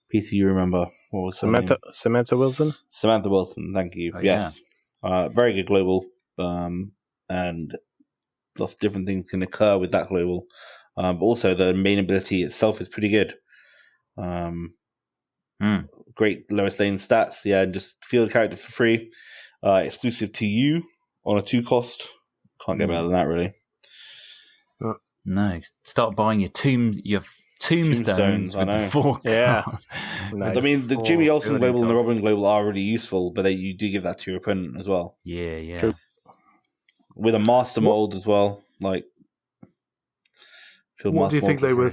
Peter, you remember? What was her name? Samantha Wilson? Samantha Wilson, thank you. Yes. Yeah. Very good global, and lots of different things can occur with that global. But also the main ability itself is pretty good. Great Lois Lane stats, and just field a character for free. Exclusive to you on a 2-cost. Can't get better than that, really. No, start buying your tombstones with the 4 cards. Nice. I mean, the Jimmy Olsen global and the Robin global are really useful, but you do give that to your opponent as well. Yeah. True. With a master mold as well, like. What do you think they were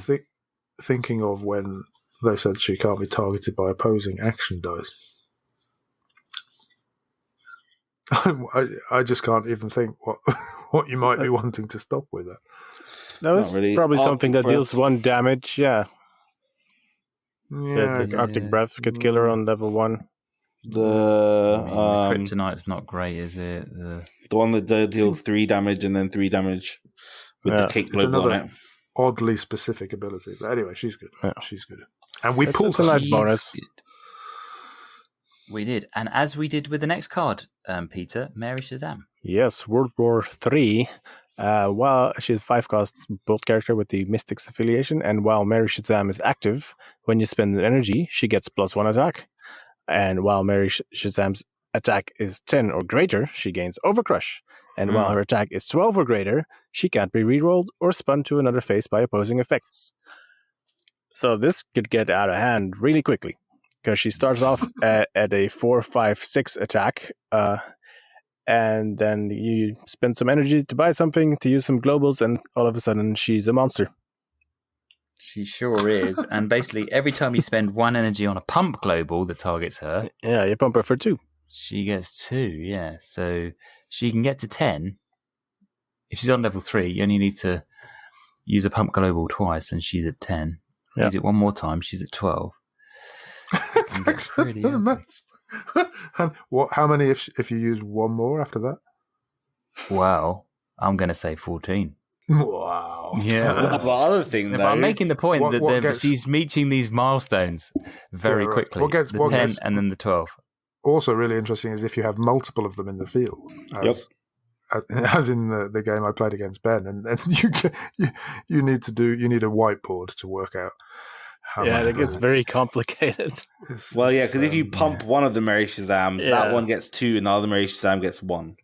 thinking of when they said she can't be targeted by opposing action dice? I just can't even think what you might be wanting to stop with that. That was really. Probably something that deals 1 damage, the Arctic Breath could kill her on level 1. The Kryptonite's not great, is it? The one that deals 3 damage and then 3 damage with the cake global on it. Oddly specific ability, but anyway, she's good. Yeah. She's good, and we pulled a nice bonus. We did, and as we did with the next card, Peter, Mary Shazam. Yes, World War III. While she's 5-cost bolt character with the Mystics affiliation, and while Mary Shazam is active, when you spend an energy, she gets +1 attack. And while Mary Shazam's attack is 10 or greater, she gains Overcrush. And while her attack is 12 or greater, she can't be rerolled or spun to another phase by opposing effects. So this could get out of hand really quickly, because she starts off at a 4, 5, 6 attack, and then you spend some energy to buy something, to use some globals, and all of a sudden she's a monster. She sure is. And basically every time you spend 1 energy on a pump global that targets her, you pump her for 2. She gets 2, so she can get to 10. If she's on level 3, you only need to use a pump global twice and she's at 10. Use it one more time, she's at 12. Thanks for the maths. And how many if you use one more after that? Well, I'm going to say 14. Wow. Yeah. The other thing, though, I'm making the point that she's reaching these milestones very quickly. The 10 and then the 12. Also really interesting is if you have multiple of them in the field. As in the game I played against Ben, and you need a whiteboard to work out Yeah, that gets very complicated. Well, yeah, because if you pump one of the Mary Shazams, that one gets 2, and the other Mary Shazam gets 1.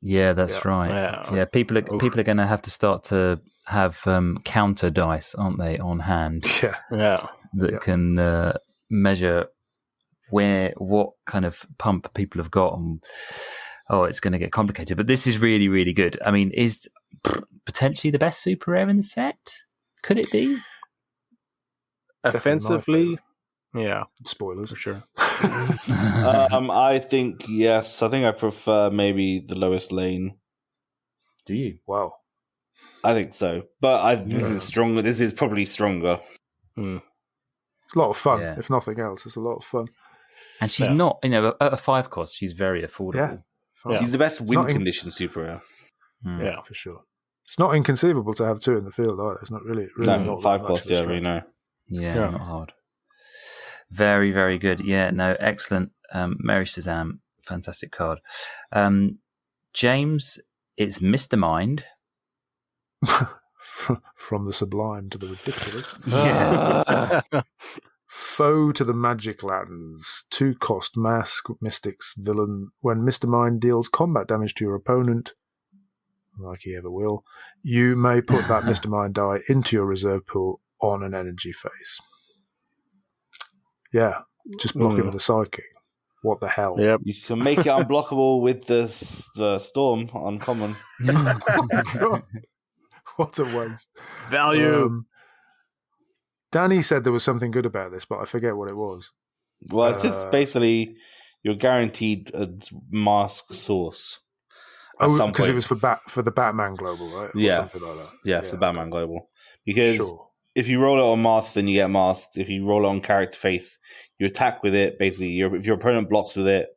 Yeah, that's right. Yeah, people are going to have to start to have counter dice, aren't they, on hand? Yeah. That can measure what kind of pump people have got. And, it's going to get complicated. But this is really, really good. I mean, is potentially the best super rare in the set? Could it be? Offensively, yeah. Spoilers. For sure. I think, yes. I think I prefer maybe the lowest lane. Do you? Wow. I think so. But this is stronger. This is probably stronger. It's a lot of fun, if nothing else. It's a lot of fun. And she's not, at a 5 cost, she's very affordable. Yeah. She's the best win condition super rare. Yeah, for sure. It's not inconceivable to have 2 in the field either. It's not really not 5 cost, really, no. Yeah, not hard. Very, very good. Yeah, no, excellent. Mary Shazam, fantastic card. James, it's Mr. Mind. From the sublime to the ridiculous. Yeah. Foe to the Magic Lands. 2 cost mask, mystics, villain. When Mr. Mind deals combat damage to your opponent, like he ever will, you may put that Mr. Mind die into your reserve pool on an energy phase. Yeah, just block it with a psychic. What the hell? Yep. You can make it unblockable with the storm on common. What a waste. Value. Danny said there was something good about this, but I forget what it was. Well, it's just basically you're guaranteed a mask source. Oh, because it was for the Batman Global, right? Or yeah. Something like that. Yeah, for Batman Global. Because if you roll it on masks, then you get masked. If you roll it on character face, you attack with it. Basically, if your opponent blocks with it,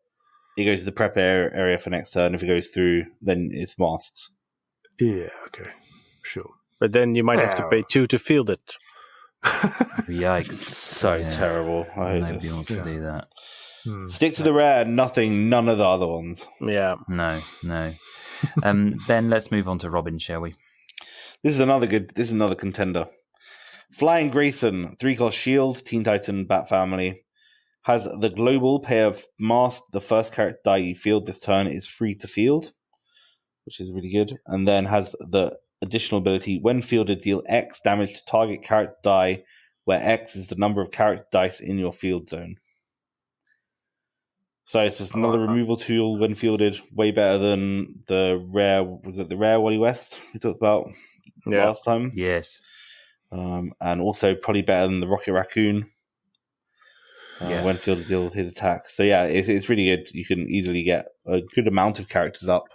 it goes to the prep area for next turn. If it goes through, then it's masks. Yeah, okay. Sure. But then you might have to pay 2 to field it. Yikes. So terrible. Nobody wants to do that. Stick to the rare, none of the other ones. Yeah. No. Then let's move on to Robin, shall we? This is another contender. Flying Grayson, 3 cost shield, Teen Titan, Bat Family. Has the global pay of mask. The first character die you field this turn is free to field, which is really good. And then has the additional ability, when fielded, deal X damage to target character die, where X is the number of character dice in your field zone. So it's just another removal tool when fielded, way better than the rare, the rare Wally West we talked about last time? Yes. And also probably better than the Rocket Raccoon. When fielded, deal his attack. So yeah, it's really good. You can easily get a good amount of characters up.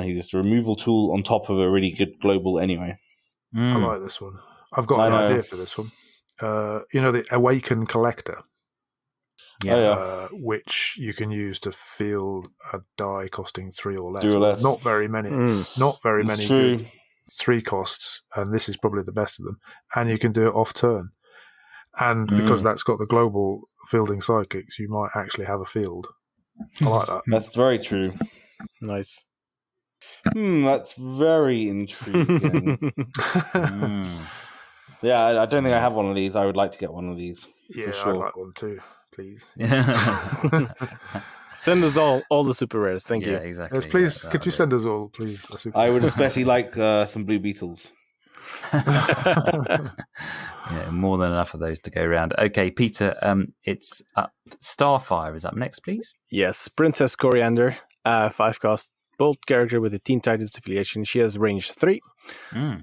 He's just a removal tool on top of a really good global anyway. I like this one. I've got an idea for this one. The Awaken Collector. Which you can use to field a die costing 3 or less. 3 or less. Not very many. Not very many good 3 costs, and this is probably the best of them. And you can do it off turn. And because that's got the global fielding psychics, you might actually have a field. I like that. That's very true. Nice. That's very intriguing. Yeah, I don't think I have one of these. I would like to get one of these. Yeah, for sure. I'd like one too, please. Send us all the super rares. Thank you. Exactly. Yes, please. Could you send us all, please? I would especially like some Blue Beetles. More than enough of those to go around. Okay, Peter, it's up. Starfire is up next, please. Yes, Princess Coriander, 5 cost, bold character with a Teen Titans affiliation. She has range 3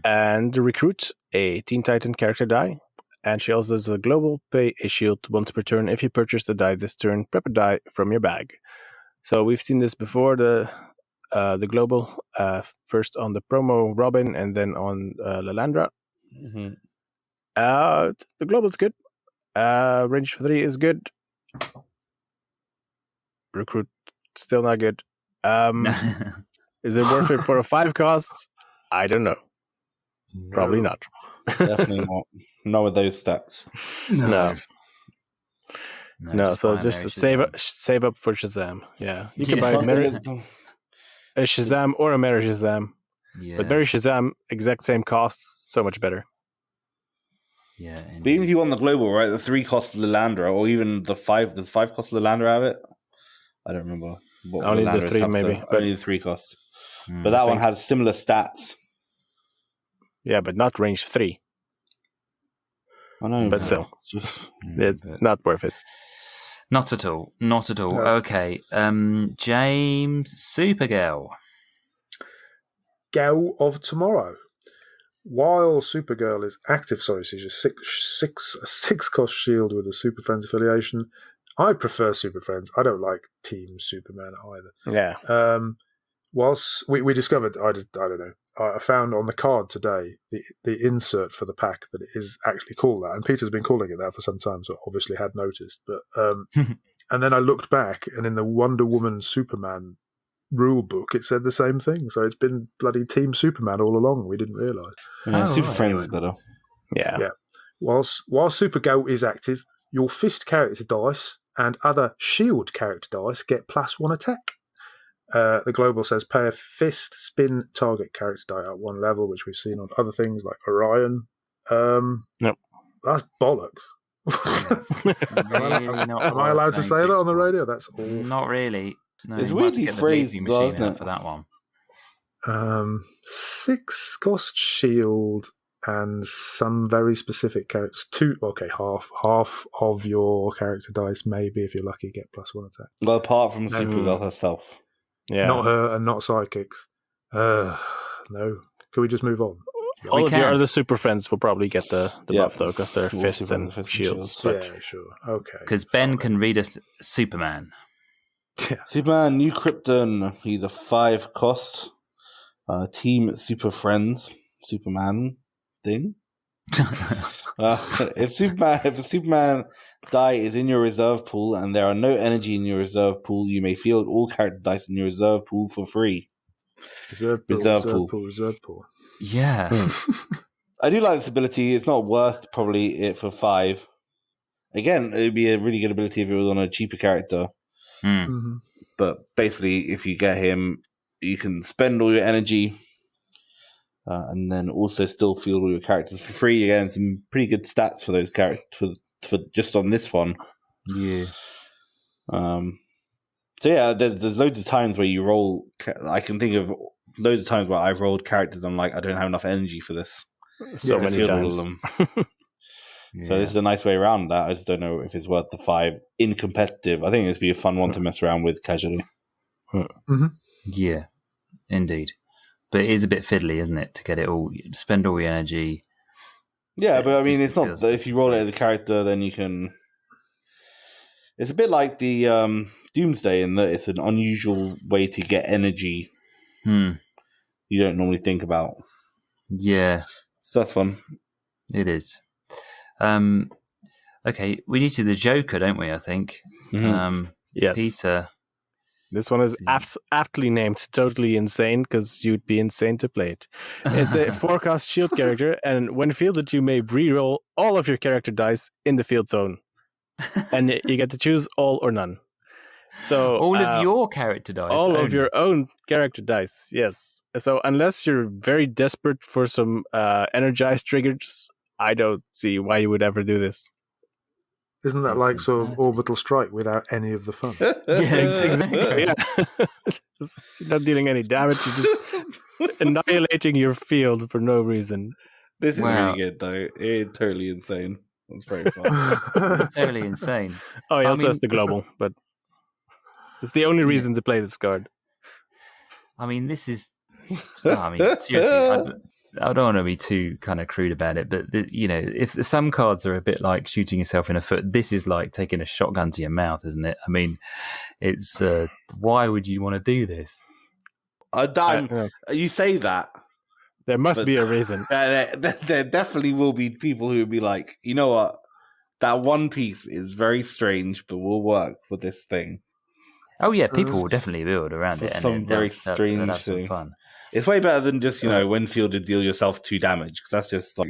and recruit a Teen Titan character die. And she also has a global pay a shield once per turn. If you purchase the die this turn, prep a die from your bag. So we've seen this before, the global, first on the promo Robin and then on Lalandra. The global's good. Range 3 is good. Recruit still not good. Is it worth it for a 5 cost? I don't know. No. Probably not. Definitely not. Not with those stats. No, so just save up for Shazam. Yeah, you can buy a Shazam or a Mary Shazam. Yeah. But Mary Shazam, exact same cost, so much better. Yeah. But even if you want the global, right, the 3-cost Lilandra, or even the 5-cost Lilandra have it. I don't remember what Only the Lilandras 3 have maybe. to, But only the 3-cost. Hmm. But that I one think- has similar stats. yeah, but not range 3. I know, But still, just it's but- not worth it. Not at all. Not at all. No. Okay. James Supergirl. Gal of Tomorrow. While Supergirl is active, she's a 6-cost shield with a Super Friends affiliation. I prefer Super Friends. I don't like Team Superman either. Yeah. Whilst we discovered, I don't know, I found on the card today the insert for the pack that it is actually called that, and Peter's been calling it that for some time, so obviously had noticed. But and then I looked back, and in the Wonder Woman Superman rule book, it said the same thing. So it's been bloody Team Superman all along. We didn't realise. yeah, Oh, Super right. Friends is better. Yeah. Yeah. Whilst Supergirl is active, your fist character dice and other shield character dice get +1 attack. The global says pay a fist spin target character die at 1 level, which we've seen on other things like Orion. Nope. That's bollocks. Really not Am I worth allowed to going say that on the explore. radio? That's awful. Not really. No, It's you might have to weirdly get the phrased, bleeping though, machine isn't out it? for that one. 6-cost shield and some very specific characters. Half of your character dice, maybe if you're lucky, get +1 attack. Well, apart from Supergirl herself. Yeah. Not her and not sidekicks. No. Can we just move on? All We of your can. other Super Friends will probably get the Yeah. buff, though, because they're All fists Super and Fists and shields. shields. But Yeah, sure. Okay. Because Ben can read us Superman. Superman, New Krypton, he's a 5-cost. Team Super Friends, Superman thing. If a Superman die is in your reserve pool and there are no energy in your reserve pool, you may field all character dice in your reserve pool for free. Reserve pool. Yeah. I do like this ability. It's not worth probably it for 5. Again, it would be a really good ability if it was on a cheaper character. Hmm. Mm-hmm. But basically, if you get him, you can spend all your energy and then also still field all your characters for free. You're getting some pretty good stats for those characters for just on this one. Yeah. So yeah, there's loads of times where you roll. I can think of loads of times where I've rolled characters and I'm like, I don't have enough energy for this. so to many field all times. of them. So this is a nice way around that. I just don't know if it's worth the 5 in competitive. I think it'd be a fun one to mess around with casually. Yeah, indeed. But it is a bit fiddly, isn't it, to get it all, spend all your energy. Yeah, but I mean, Just it's not feels that if you roll it as a character, then you can. It's a bit like the Doomsday in that it's an unusual way to get energy you don't normally think about. Yeah, So that's fun. it is. Okay, we need to do the Joker, don't we, I think? Mhm. Yes. Peter. This one is aptly named Totally Insane because you'd be insane to play it. It's a 4-cost shield character, and when fielded, you may re-roll all of your character dice in the field zone. And you get to choose all or none. So All of your character dice. all only. of your own character dice, yes. So unless you're very desperate for some energized triggers, I don't see why you would ever do this. Isn't that That's like sort of insanity. orbital strike without any of the fun? exactly. Yeah. You're not dealing any damage, you're just annihilating your field for no reason. This is Wow. really good, though. It's totally insane. It's very fun. It's totally insane. Oh, he I also mean- has the global, but it's the only reason to play this card. I mean, this is. I mean, seriously, I don't want to be too kind of crude about it, but if some cards are a bit like shooting yourself in the foot, this is like taking a shotgun to your mouth, isn't it? I mean, it's why would you want to do this? Dan, you say that. There must But- be a reason. There definitely will be people who will be like, you know what? That one piece is very strange, but will work for this thing. Oh yeah, people will definitely build around For it, and some very strange they'll have some thing. fun. It's way better than just, when fielded deal yourself 2 damage, because that's just like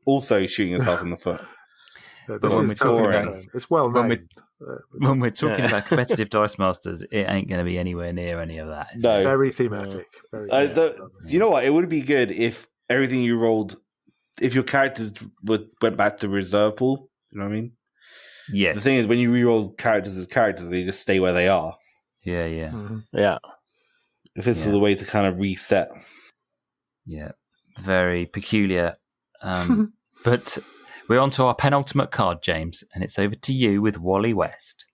also shooting yourself in the foot. This when we're is totally talking- insane. It's well when named. When we're talking about competitive Dice Masters, it ain't going to be anywhere near any of that. is No. it? Very thematic. Very You know what? It would be good if everything you rolled if your characters went back to reserve pool, you know what I mean? Yes. The thing is, when you reroll characters as characters, they just stay where they are. Yeah, yeah. Yeah. If this was a way to kind of reset. Yeah. Very peculiar. But we're on to our penultimate card, James, and it's over to you with Wally West.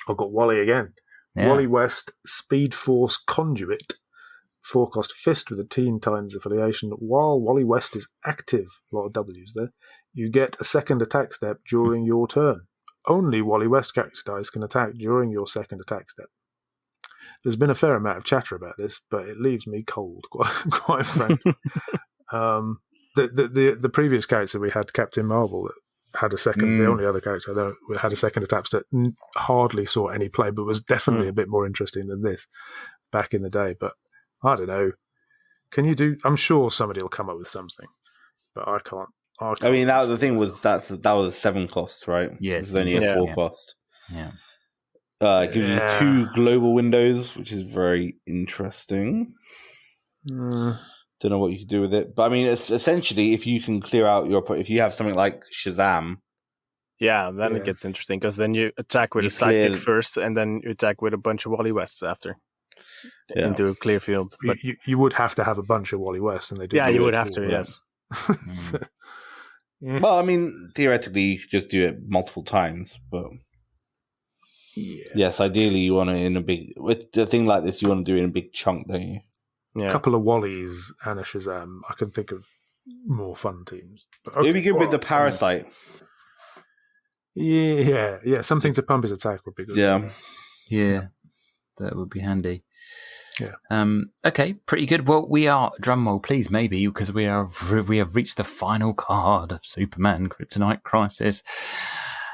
I've got Wally again. Yeah. Wally West, Speed Force Conduit. 4-cost fist with a Teen Titans affiliation. While Wally West is active, a lot of W's there, you get a second attack step during your turn. Only Wally West character dice can attack during your second attack step. There's been a fair amount of chatter about this, but it leaves me cold, quite frankly. The previous character we had, Captain Marvel, that had a second. The only other character that had a second attack step hardly saw any play, but was definitely a bit more interesting than this back in the day. But I don't know. Can you do? I'm sure somebody will come up with something, but I can't. I mean, the thing was that was a 7 cost, right? Yes, this is only a 4 cost. Yeah. It gives you 2 global windows, which is very interesting. Don't know what you can do with it, but I mean, it's essentially if you can clear out if you have something like Shazam. Yeah, then it gets interesting because then you attack with a sidekick first, and then you attack with a bunch of Wally Wests after into a clear field. But you would have to have a bunch of Wally West, and they do. Yeah, you would have to. Yes. Well, I mean, theoretically, you could just do it multiple times, but yes, ideally, you want it in a big. With a thing like this, you want to do it in a big chunk, don't you? Yeah. A couple of Wallies and a Shazam. I can think of more fun teams. But it'd be good with the Parasite. Yeah. Something to pump his attack would be good. Yeah, that would be handy. Yeah. Okay, pretty good. Well, we are, drum roll please, maybe, because we have reached the final card of Superman Kryptonite Crisis,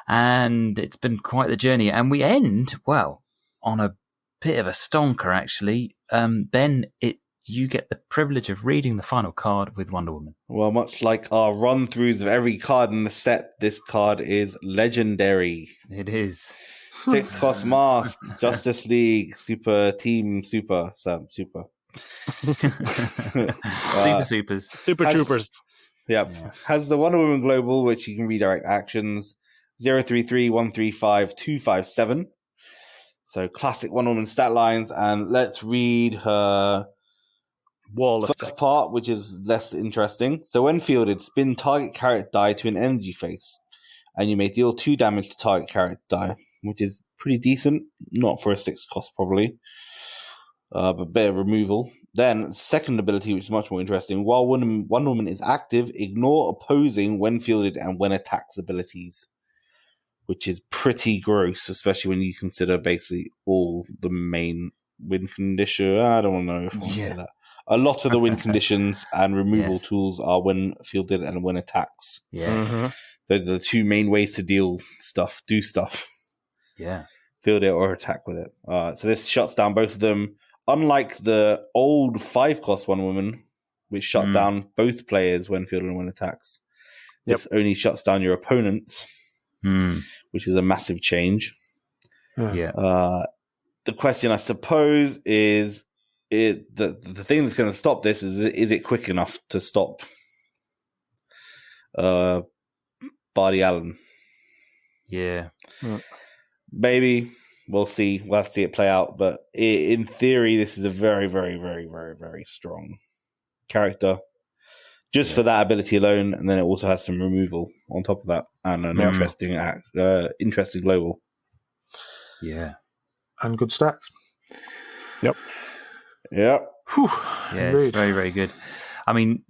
and it's been quite the journey. And we end on a bit of a stonker, actually. Ben, you get the privilege of reading the final card with Wonder Woman. Well, much like our run-throughs of every card in the set, this card is legendary. It is. 6 cost mask, Justice League, Super Team, Super. Super Supers. Super Troopers. Yep. Yeah. Has the Wonder Woman Global, which you can redirect actions, 033-135-257. So classic Wonder Woman stat lines, and let's read her first part, which is less interesting. So when fielded, spin target character die to an energy face, and you may deal 2 damage to target character die, which is pretty decent. Not for a 6 cost, probably. But better removal. Then, second ability, which is much more interesting. While Wonder Woman is active, ignore opposing when fielded and when attacks abilities, which is pretty gross, especially when you consider basically all the main win condition. I don't know if I want to say that. A lot of the win conditions and removal tools are when fielded and when attacks. Yeah. Mm-hmm. Those are the 2 main ways to do stuff. Yeah. Field it or attack with it. So this shuts down both of them. Unlike the old 5 cost Wonder Woman, which shut down both players when fielded and when attacks. This only shuts down your opponents, which is a massive change. Yeah. The question, I suppose, is the thing that's going to stop this is it quick enough to stop Barty Allen? Yeah. Maybe. We'll see. We'll have to see it play out. But in theory, this is a very, very, very, very, very strong character. Just for that ability alone, and then it also has some removal on top of that, and an interesting global. Yeah. And good stats. Yep. Yeah, it's very, very good. I mean,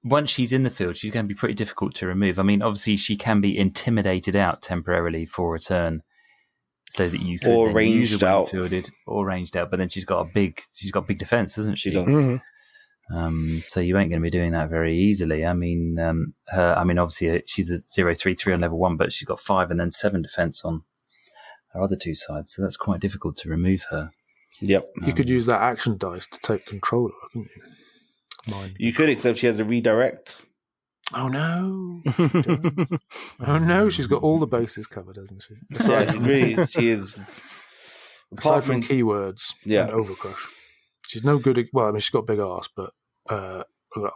once she's in the field, she's going to be pretty difficult to remove. I mean, obviously, she can be intimidated out temporarily for a turn, so that you could or ranged out, fielded, or ranged out. But then she's got big defense, doesn't she? She does. Mm-hmm. So you ain't going to be doing that very easily. I mean, obviously she's a 0-3-3 on level 1, but she's got 5 and then 7 defense on her other 2 sides. So that's quite difficult to remove her. Yep. You could use that action dice to take control of her, couldn't you? You could, except she has a redirect. Oh no! Oh no! She's got all the bases covered, hasn't she? She is. Aside from keywords and Overcrush, she's no good. She's got a big arse, but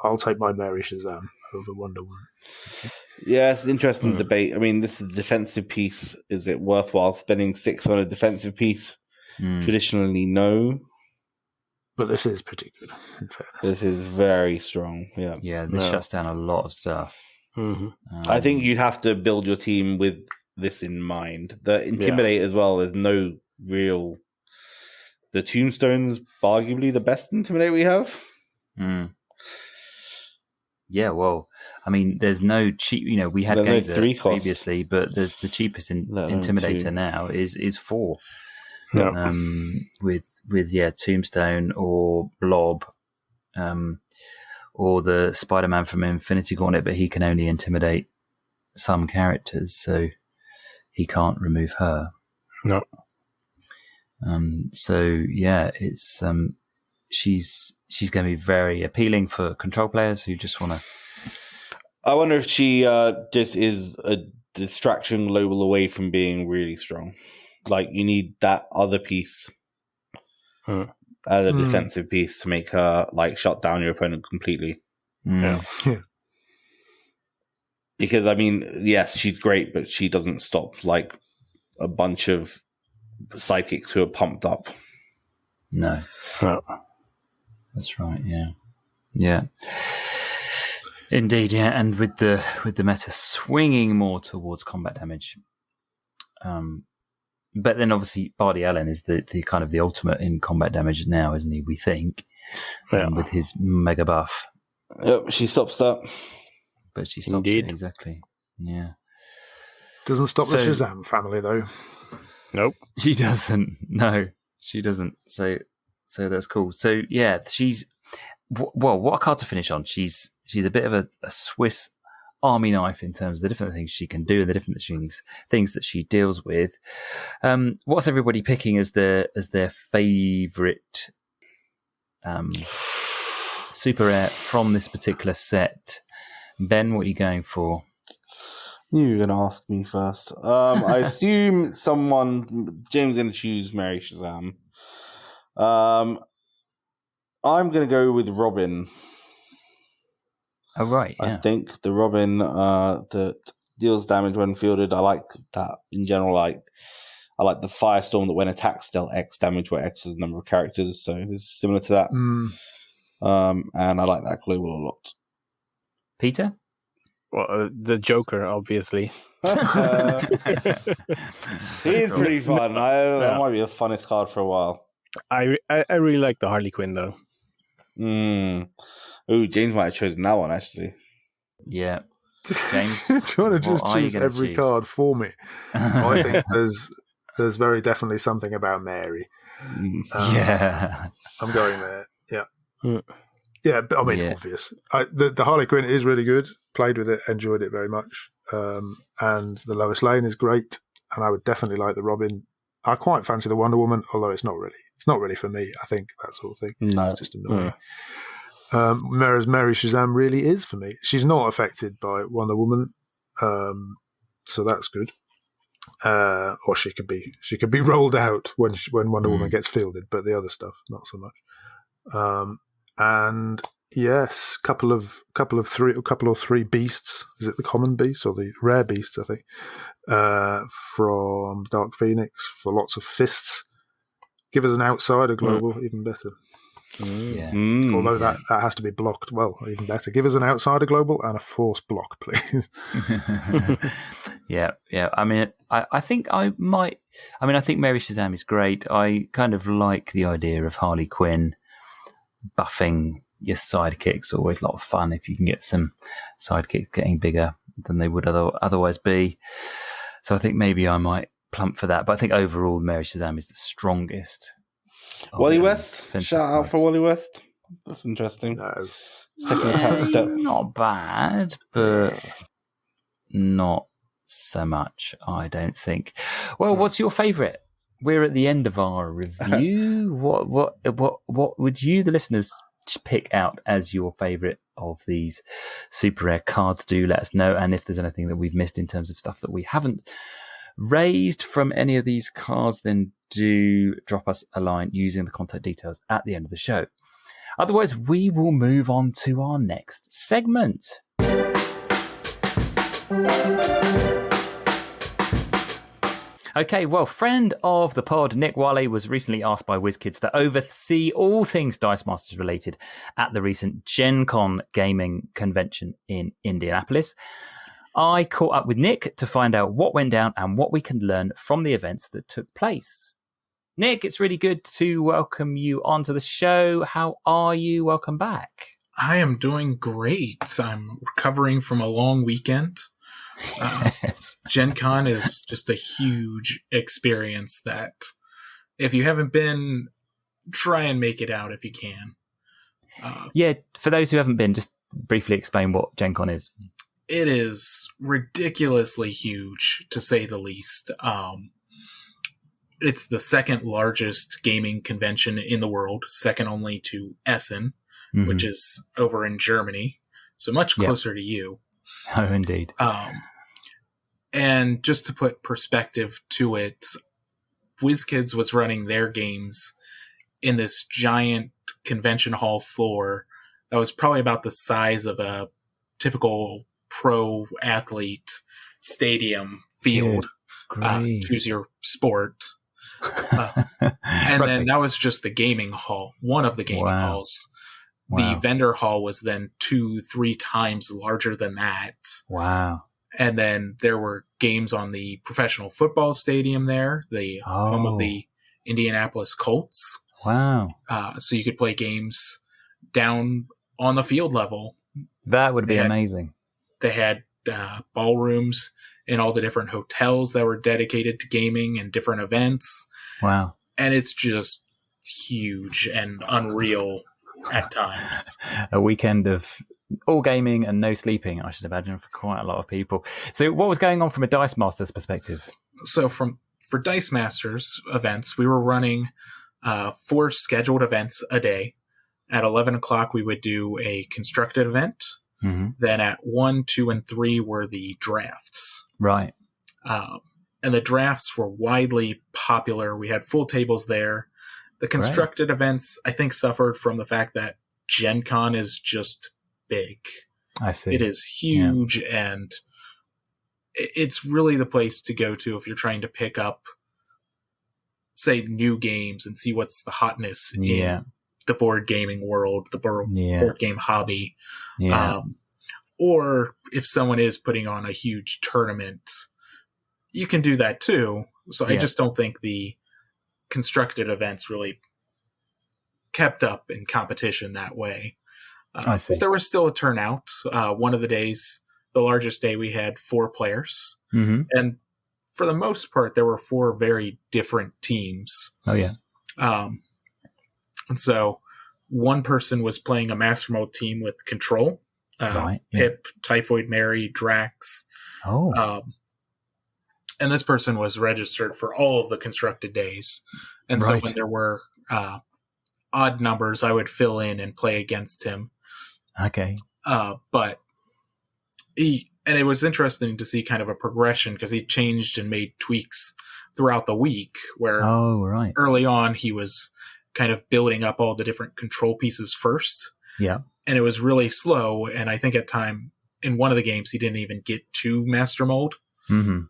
I'll take my Mary Shazam over Wonder Woman. Yeah, it's an interesting debate. I mean, this is a defensive piece. Is it worthwhile spending 6 on a defensive piece? Traditionally, no. But this is pretty good, in fairness. This is very strong. Yeah. Yeah, this shuts down a lot of stuff. Mm-hmm. I think you'd have to build your team with this in mind. The Intimidate as well, there's no real... The Tombstone's arguably the best Intimidate we have. Yeah, well, I mean, there's no cheap... we had Gazer previously, but the cheapest Intimidator now is 4. Yeah. With Tombstone or Blob, or the Spider-Man from Infinity Gauntlet, but he can only intimidate some characters, so he can't remove her. No. So yeah, it's she's going to be very appealing for control players who just want to. I wonder if she just is a distraction global away from being really strong. Like, you need that other piece, as a defensive piece, to make her shut down your opponent completely. Yeah. Because I mean, yes, she's great, but she doesn't stop a bunch of sidekicks who are pumped up. No. That's right. Yeah. Indeed. Yeah, and with the meta swinging more towards combat damage. But then obviously Bardi Allen is the kind of the ultimate in combat damage now, isn't he? We think, with his mega buff. Yep, she stops that. But she stops it, exactly. Yeah. Doesn't stop the Shazam family, though. Nope. She doesn't. No, she doesn't. So that's cool. So yeah, she's what a card to finish on. She's a bit of a Swiss Army knife in terms of the different things she can do and the different things that she deals with. What's everybody picking as their favourite super rare from this particular set? Ben, what are you going for? You were going to ask me first. I assume James is going to choose Mary Shazam. I'm going to go with Robin. Oh, right. Yeah. I think the Robin that deals damage when fielded, I like that in general. I like the Firestorm that when attacks dealt X damage, where X is the number of characters. So it's similar to that. And I like that global a lot. Peter? Well, the Joker, obviously. He is pretty fun. That might be the funnest card for a while. I really like the Harley Quinn, though. Ooh, James might have chosen that one, actually. Yeah. James? Do you want to just choose every card for me? I think there's very definitely something about Mary. Yeah. I'm going there. Yeah. Yeah, but I mean, obvious. The Harley Quinn is really good. Played with it, enjoyed it very much. And the Lois Lane is great. And I would definitely like the Robin. I quite fancy the Wonder Woman, although it's not really for me. I think that sort of thing. No. It's just annoying. Whereas Mary Shazam really is for me. She's not affected by Wonder Woman, so that's good. Or she could be rolled out when Wonder Woman gets fielded, but the other stuff not so much. And yes, couple or three beasts. Is it the common beasts or the rare beasts? I think from Dark Phoenix for lots of fists. Give us an outsider global, even better. Although that has to be blocked. Well, even better. Give us an outsider global and a force block, please. Yeah. I mean, I think I might. I mean, I think Mary Shazam is great. I kind of like the idea of Harley Quinn buffing your sidekicks. Always a lot of fun if you can get some sidekicks getting bigger than they would otherwise be. So I think maybe I might plump for that. But I think overall, Mary Shazam is the strongest. Wally West? Shout out for Wally West. That's interesting. No. Second attack step. Not bad, but not so much, I don't think. Well, what's your favourite? We're at the end of our review. What would you, the listeners, pick out as your favourite of these super rare cards? Do let us know. And if there's anything that we've missed in terms of stuff that we haven't raised from any of these cards, then do drop us a line using the contact details at the end of the show. Otherwise, we will move on to our next segment. Okay, well, friend of the pod, Nick Wahle, was recently asked by WizKids to oversee all things Dice Masters related at the recent GenCon gaming convention in Indianapolis. I caught up with Nick to find out what went down and what we can learn from the events that took place. Nick, it's really good to welcome you onto the show. How are you? Welcome back. I am doing great. I'm recovering from a long weekend. Yes. GenCon is just a huge experience that if you haven't been, try and make it out if you can. Yeah, for those who haven't been, just briefly explain what GenCon is. It is ridiculously huge, to say the least. It's the second largest gaming convention in the world, second only to Essen, which is over in Germany, so much closer to you. Oh, indeed. And just to put perspective to it, WizKids was running their games in this giant convention hall floor that was probably about the size of a typical pro athlete stadium field. Choose your sport. And then that was just the gaming hall, one of the gaming halls. Wow. The vendor hall was then 2-3 times larger than that. Wow. And then there were games on the professional football stadium there, the home of the Indianapolis Colts. Wow. So you could play games down on the field level. That would be amazing. They had ballrooms in all the different hotels that were dedicated to gaming and different events. Wow. And it's just huge and unreal at times. A weekend of all gaming and no sleeping, I should imagine, for quite a lot of people. So what was going on from a Dice Masters perspective? So for Dice Masters events, we were running 4 scheduled events a day. At 11 o'clock, we would do a constructed event. Mm-hmm. Then at 1, 2, and 3 were the drafts. Right. And the drafts were widely popular. We had full tables there. The constructed events, I think, suffered from the fact that GenCon is just big. I see. It is huge, and it's really the place to go to if you're trying to pick up, say, new games and see what's the hotness in the board gaming world, the board game hobby. Yeah. Or if someone is putting on a huge tournament, you can do that too. So I just don't think the constructed events really kept up in competition that way. I see. But there was still a turnout. One of the days, the largest day, we had 4 players. Mm-hmm. And for the most part, there were 4 very different teams. Oh, yeah. And so one person was playing a Master Mold team with Control. Pip, Typhoid Mary, Drax. Oh. And this person was registered for all of the constructed days. And so when there were odd numbers, I would fill in and play against him. Okay. But it was interesting to see kind of a progression because he changed and made tweaks throughout the week where early on he was kind of building up all the different control pieces first. Yeah. And it was really slow. And I think at time in one of the games, he didn't even get to Master Mold. Mm-hmm.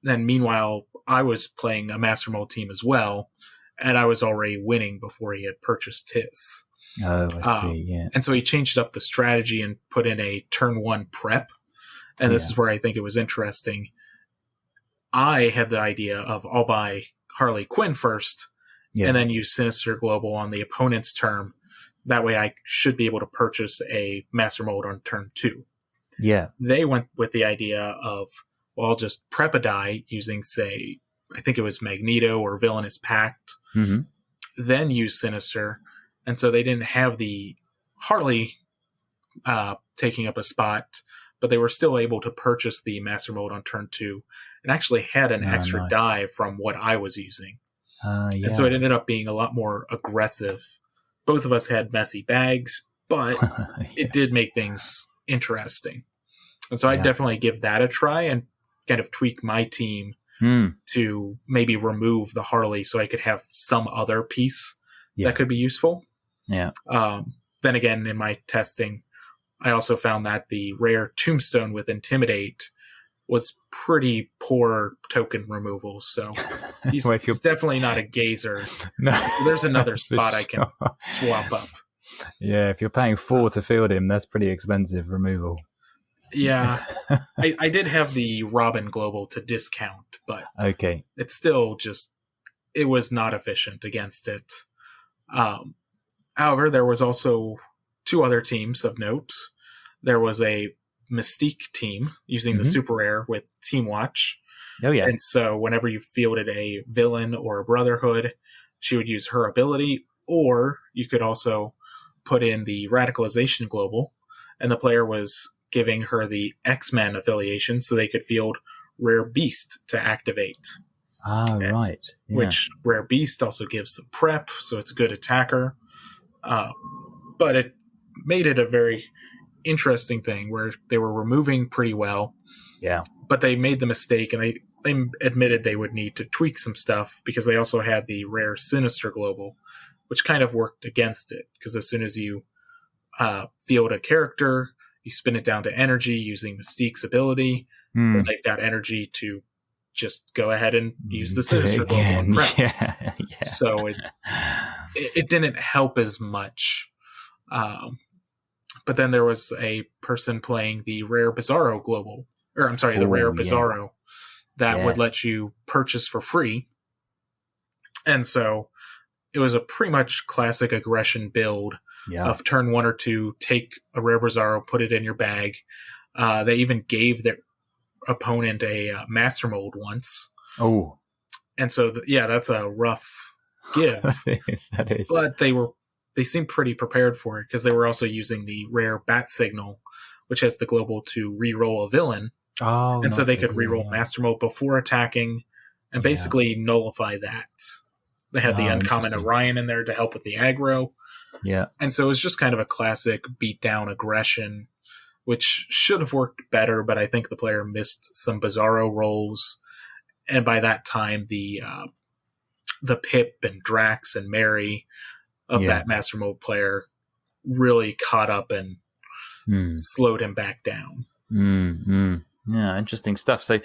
Then meanwhile, I was playing a Master Mold team as well. And I was already winning before he had purchased his. Oh, I see. Yeah. And so he changed up the strategy and put in a turn 1 prep. And this is where I think it was interesting. I had the idea of I'll buy Harley Quinn first and then use Sinister Global on the opponent's turn. That way I should be able to purchase a Master Mold on turn 2. Yeah. They went with the idea of, well, I'll just prep a die using, say, I think it was Magneto or Villainous Pact, then use Sinister. And so they didn't have the Harley taking up a spot, but they were still able to purchase the Master Mold on turn 2 and actually had an extra die from what I was using. And so it ended up being a lot more aggressive. Both of us had messy bags, but it did make things interesting. And so I'd definitely give that a try and kind of tweak my team to maybe remove the Harley so I could have some other piece that could be useful. Yeah. then again, in my testing, I also found that the rare Tombstone with Intimidate was pretty poor token removal. So he's, Well, he's definitely not a gazer. No. There's another For spot I can sure. swap up. Yeah, if you're paying 4 to field him, that's pretty expensive removal. Yeah. I did have the Robin Global to discount, but Okay. it's still just, it was not efficient against it. However, there was also 2 other teams of note. There was a Mystique team using the Super Rare with Team Watch. Oh, yeah. And so whenever you fielded a villain or a Brotherhood, she would use her ability, or you could also put in the Radicalization Global, and the player was giving her the X-Men affiliation so they could field Rare Beast to activate. Ah, right. Yeah. Which Rare Beast also gives some prep, so it's a good attacker. But it made it a very interesting thing where they were removing pretty well. Yeah. But they made the mistake, and they admitted they would need to tweak some stuff because they also had the Rare Sinister Global, which kind of worked against it, because as soon as you field a character, you spin it down to energy using Mystique's ability, and they've got energy to just go ahead and use the Sinister Global and prep. Yeah. So it didn't help as much. But then there was a person playing the Rare Bizarro Global, or I'm sorry, the Rare Bizarro that would let you purchase for free. And so it was a pretty much classic aggression build of turn 1 or 2, take a Rare Bizarro, put it in your bag. They even gave their opponent a Master Mold once. Oh. And so, that's a rough give. That is. But they seemed pretty prepared for it, because they were also using the Rare Bat Signal, which has the global to re-roll a villain. Oh, and so they could re-roll Master Mode before attacking and basically nullify that. They had the uncommon Orion in there to help with the aggro. Yeah. And so it was just kind of a classic beatdown aggression, which should have worked better, but I think the player missed some Bizarro rolls. And by that time, the Pip and Drax and Mary of that Master Mode player really caught up and slowed him back down. Yeah, interesting stuff. So,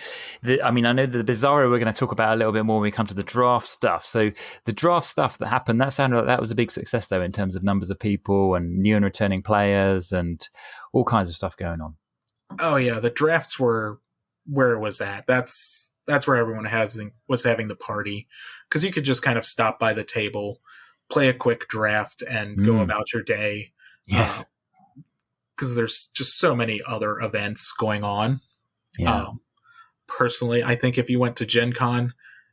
I know the Bizarro we're going to talk about a little bit more when we come to the draft stuff. So the draft stuff that happened, that sounded like that was a big success, though, in terms of numbers of people and new and returning players and all kinds of stuff going on. Oh, yeah. The drafts were where it was at. That's where everyone was having the party, because you could just kind of stop by the table, play a quick draft, and go about your day. Yes. Because there's just so many other events going on. Yeah. Personally, I think if you went to GenCon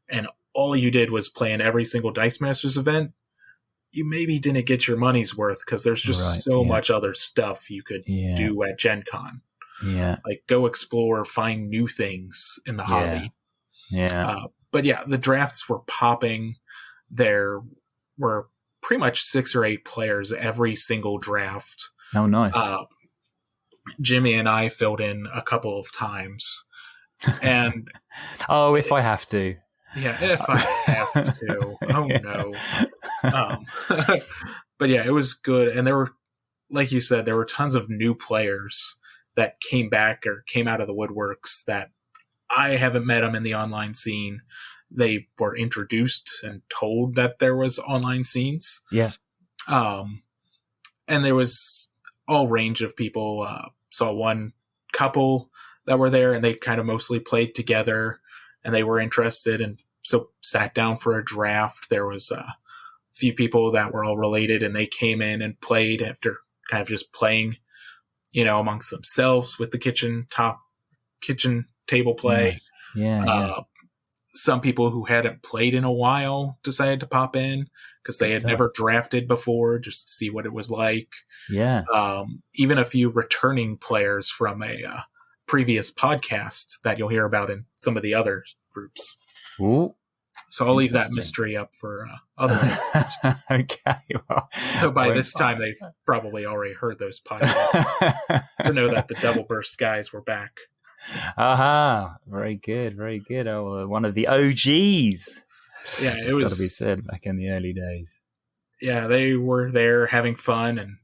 and all you did was play in every single Dice Masters event, you maybe didn't get your money's worth, because there's just so much other stuff you could do at GenCon. Yeah. Like go explore, find new things in the hobby. Yeah. But the drafts were popping. There were pretty much 6 or 8 players every single draft. Oh, nice. Jimmy and I filled in a couple of times. And if I have to. Yeah, if I have to. Oh, no. But it was good. And there were, like you said, there were tons of new players that came back or came out of the woodworks that I haven't met them in the online scene. They were introduced and told that there was online scenes. Yeah. And there was all range of people. Saw one couple that were there, and they kind of mostly played together, and they were interested, and so sat down for a draft. There was a few people that were all related, and they came in and played after kind of just playing, amongst themselves with the kitchen table play. Nice. Yeah. Some people who hadn't played in a while decided to pop in because they had never drafted before, just to see what it was like. Yeah. Even a few returning players from a previous podcast that you'll hear about in some of the other groups. Ooh. So I'll leave that mystery up for other groups. Okay. Well, so by this time, they've probably already heard those podcasts to know that the Double Burst guys were back. Aha. Very good. Very good. Oh, one of the OGs. Yeah, it's got to be said back in the early days. Yeah, they were there having fun, and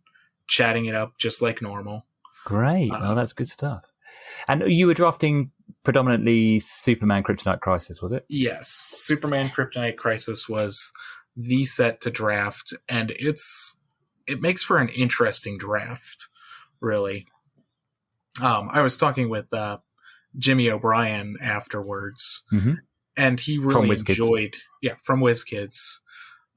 chatting it up just like normal. Great. Oh, that's good stuff. And you were drafting predominantly Superman Kryptonite Crisis, was it? Yes, Superman Kryptonite Crisis was the set to draft, and it makes for an interesting draft, really. I was talking with Jimmy O'Brien afterwards, and he really enjoyed, from WizKids,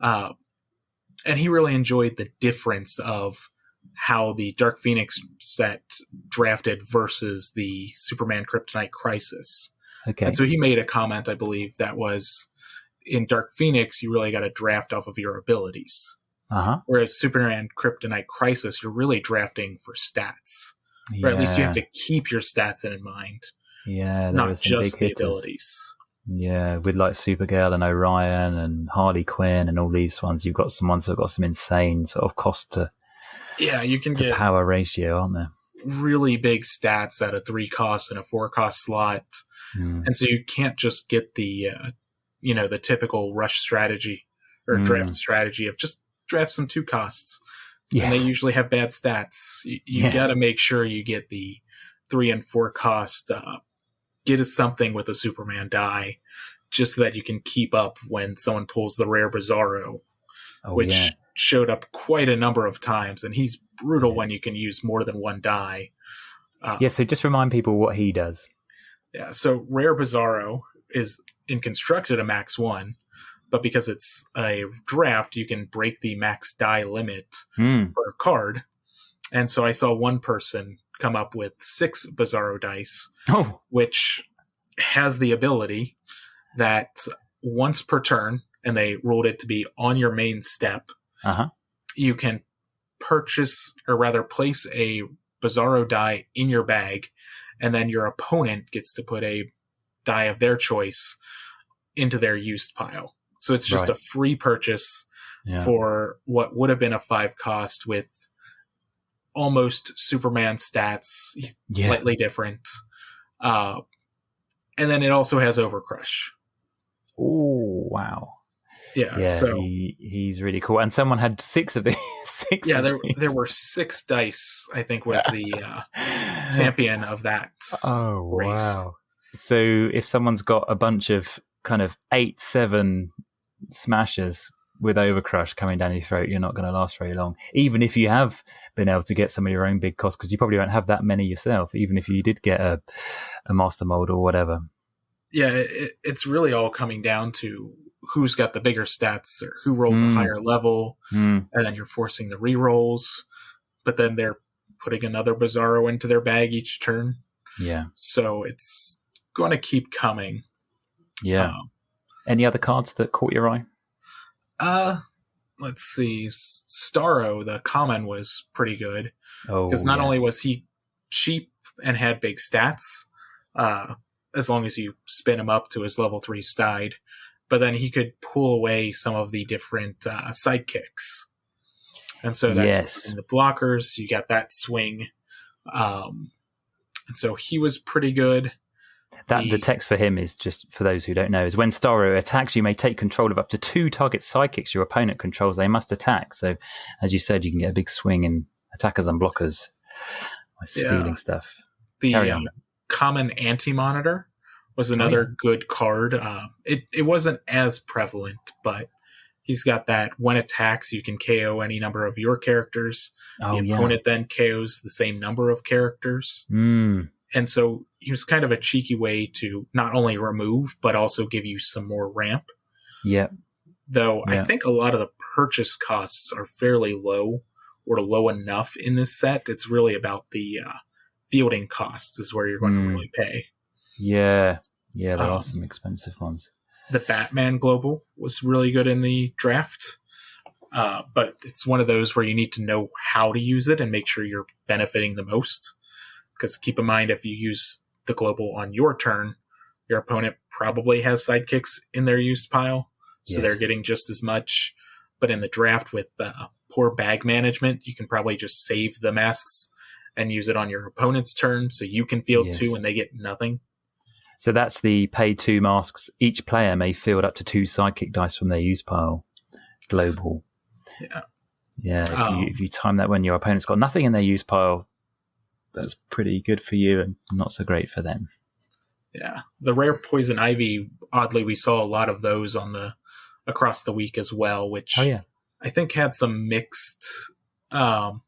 and he really enjoyed the difference of how the Dark Phoenix set drafted versus the Superman Kryptonite Crisis. Okay. And so he made a comment, I believe, that was, in Dark Phoenix, you really got to draft off of your abilities. Whereas Superman Kryptonite Crisis, you're really drafting for stats. Or at least you have to keep your stats in mind. Yeah, not just the abilities. Yeah, with like Supergirl and Orion and Harley Quinn and all these ones, you've got some ones that have got some insane sort of cost to you can get power ratio, aren't there? Really big stats at a 3 cost and a 4 cost slot. And so you can't just get the the typical rush strategy or draft strategy of just draft some 2 costs. And they usually have bad stats. You got to make sure you get the 3 and 4 cost, get us something with a Superman die, just so that you can keep up when someone pulls the rare Bizarro, which showed up quite a number of times, and he's brutal when you can use more than 1 die. So just remind people what he does. Yeah, so rare Bizarro is in constructed a max 1, but because it's a draft, you can break the max die limit for a card. And so I saw one person come up with 6 Bizarro dice, which has the ability that once per turn, and they ruled it to be on your main step, you can purchase, or rather place a Bizarro die in your bag, and then your opponent gets to put a die of their choice into their used pile. So it's just a free purchase for what would have been a 5 cost with almost Superman stats, slightly different. And then it also has Overcrush. Oh, wow. Yeah, so he's really cool. And someone had 6 of these. There were 6 dice, I think, was the champion of that race. Wow. So if someone's got a bunch of kind of 8-7 smashers with Overcrush coming down your throat, you're not going to last very long. Even if you have been able to get some of your own big costs, because you probably won't have that many yourself, even if you did get a master mold or whatever. Yeah, it's really all coming down to who's got the bigger stats or who rolled the higher level, and then you're forcing the rerolls, but then they're putting another Bizarro into their bag each turn. Yeah. So it's going to keep coming. Yeah. Any other cards that caught your eye? Let's see. Starro, the common, was pretty good. Because not only was he cheap and had big stats, as long as you spin him up to his level 3 side, but then he could pull away some of the different sidekicks. And so that's in the blockers, you got that swing. And so he was pretty good. The text for him is, just for those who don't know, is when Starro attacks, you may take control of up to 2 target sidekicks your opponent controls. They must attack. So, as you said, you can get a big swing in attackers and blockers by stealing stuff. The common anti-monitor was another good card. It wasn't as prevalent, but he's got that when attacks, you can KO any number of your characters. The opponent then KOs the same number of characters. And so he was kind of a cheeky way to not only remove, but also give you some more ramp. Yeah. Though I think a lot of the purchase costs are fairly low, or low enough in this set. It's really about the fielding costs is where you're going to really pay. Yeah. Yeah, there are some expensive ones. The Batman Global was really good in the draft. But it's one of those where you need to know how to use it and make sure you're benefiting the most. Because keep in mind, if you use the global on your turn, your opponent probably has sidekicks in their used pile, so they're getting just as much. But in the draft with poor bag management, you can probably just save the masks and use it on your opponent's turn, so you can field 2 and they get nothing. So that's the pay 2 masks. Each player may field up to 2 sidekick dice from their used pile. Global. Yeah. Yeah, if you time that when your opponent's got nothing in their use pile, that's pretty good for you and not so great for them. Yeah, the rare Poison Ivy, oddly, we saw a lot of those across the week as well, which I think had some mixed, kind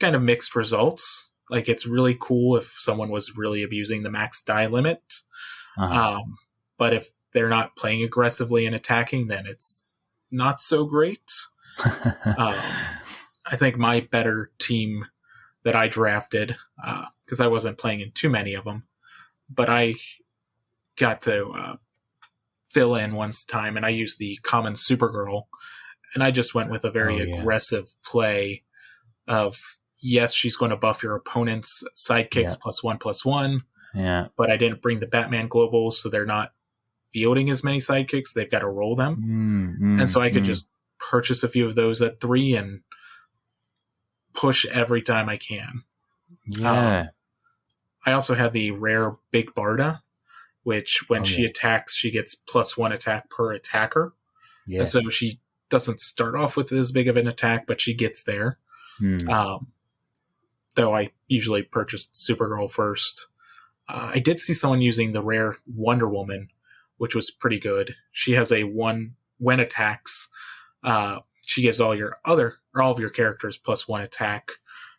of mixed results. Like, it's really cool if someone was really abusing the max die limit. But if they're not playing aggressively and attacking, then it's not so great. I think my better team that I drafted, because I wasn't playing in too many of them, but I got to fill in once time, and I used the common Supergirl, and I just went with a very aggressive play of, yes, she's going to buff your opponent's sidekicks +1/+1. Yeah. But I didn't bring the Batman globals, so they're not fielding as many sidekicks. They've got to roll them. And so I could just purchase a few of those at 3 and push every time I can. Yeah. I also had the rare Big Barda, which when she attacks, she gets +1 attack per attacker. Yes. And so she doesn't start off with as big of an attack, but she gets there. Though I usually purchased Supergirl first. I did see someone using the rare Wonder Woman, which was pretty good. She has a when attacks, she gives all of your characters +1 attack.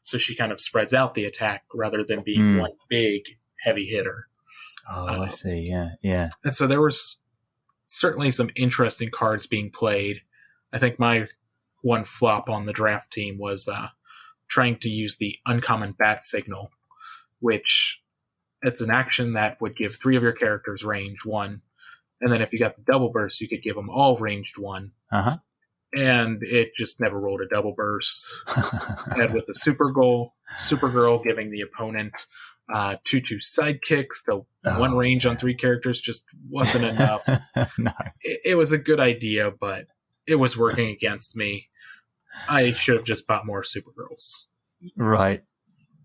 So she kind of spreads out the attack rather than being one big heavy hitter. I see. Yeah. And so there was certainly some interesting cards being played. I think my one flop on the draft team was trying to use the uncommon bat signal, which it's an action that would give 3 of your characters range 1. And then if you got the double burst, you could give them all ranged 1. And it just never rolled a double burst. And with the Supergirl giving the opponent 2/2 sidekicks, the 1 range on 3 characters just wasn't enough. No. It was a good idea, but it was working against me. I should have just bought more Supergirls. Right.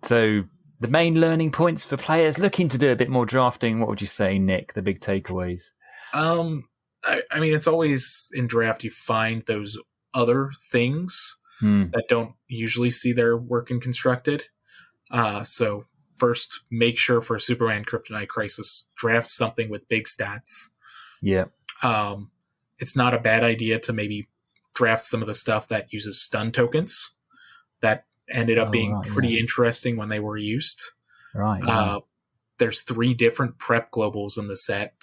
So the main learning points for players looking to do a bit more drafting, what would you say, Nick, the big takeaways? I mean, it's always in draft you find those other things that don't usually see their work in constructed. So first, make sure for Superman Kryptonite Crisis, draft something with big stats. Yeah. It's not a bad idea to maybe draft some of the stuff that uses stun tokens. That ended up being pretty interesting when they were used. Right. There's 3 different prep globals in the set.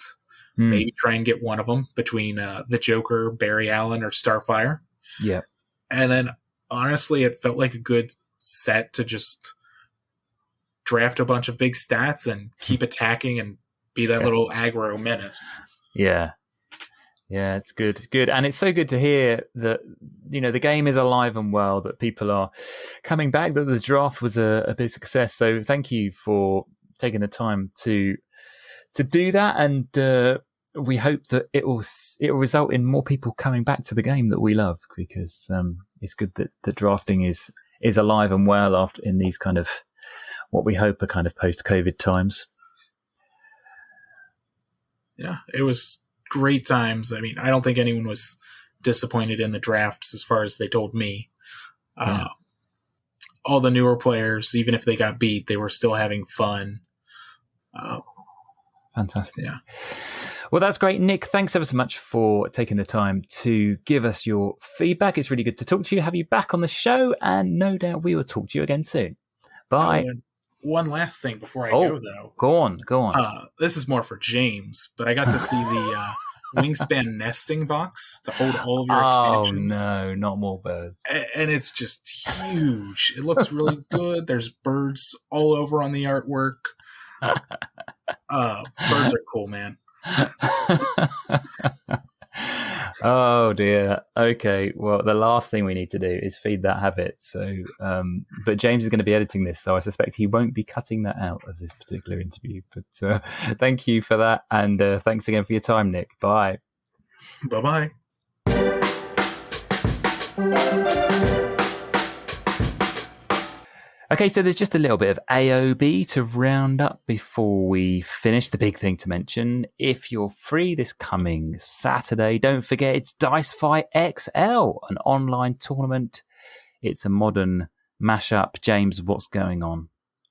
Maybe try and get one of them between the Joker, Barry Allen, or Starfire. Yeah. And then, honestly, it felt like a good set to just draft a bunch of big stats and keep attacking and be that little aggro menace. Yeah. Yeah, it's good. It's good. And it's so good to hear that, the game is alive and well, that people are coming back, that the draft was a big success. So thank you for taking the time to do that. And we hope that it will result in more people coming back to the game that we love, because it's good that the drafting is alive and well after in these kind of what we hope are kind of post-COVID times. Yeah, it was great times. I mean, I don't think anyone was disappointed in the drafts as far as they told me. All the newer players, even if they got beat, they were still having fun. Fantastic. Yeah. Well, that's great, Nick. Thanks ever so much for taking the time to give us your feedback. It's really good to talk to you, have you back on the show, and no doubt we will talk to you again soon. Bye. One last thing before I go, though. Go on. This is more for James, but I got to see the Wingspan nesting box to hold all of your expansions. Oh, no, not more birds. And it's just huge. It looks really good. There's birds all over on the artwork. Birds are cool, man. Oh dear. Okay, well, the last thing we need to do is feed that habit. So but James is going to be editing this, so I suspect he won't be cutting that out of this particular interview. But thank you for that, and thanks again for your time, Nick. Bye. Bye. Okay, so there's just a little bit of AOB to round up before we finish. The big thing to mention, if you're free this coming Saturday, don't forget it's Dice Fight XL, an online tournament It's a modern mashup. James, what's going on?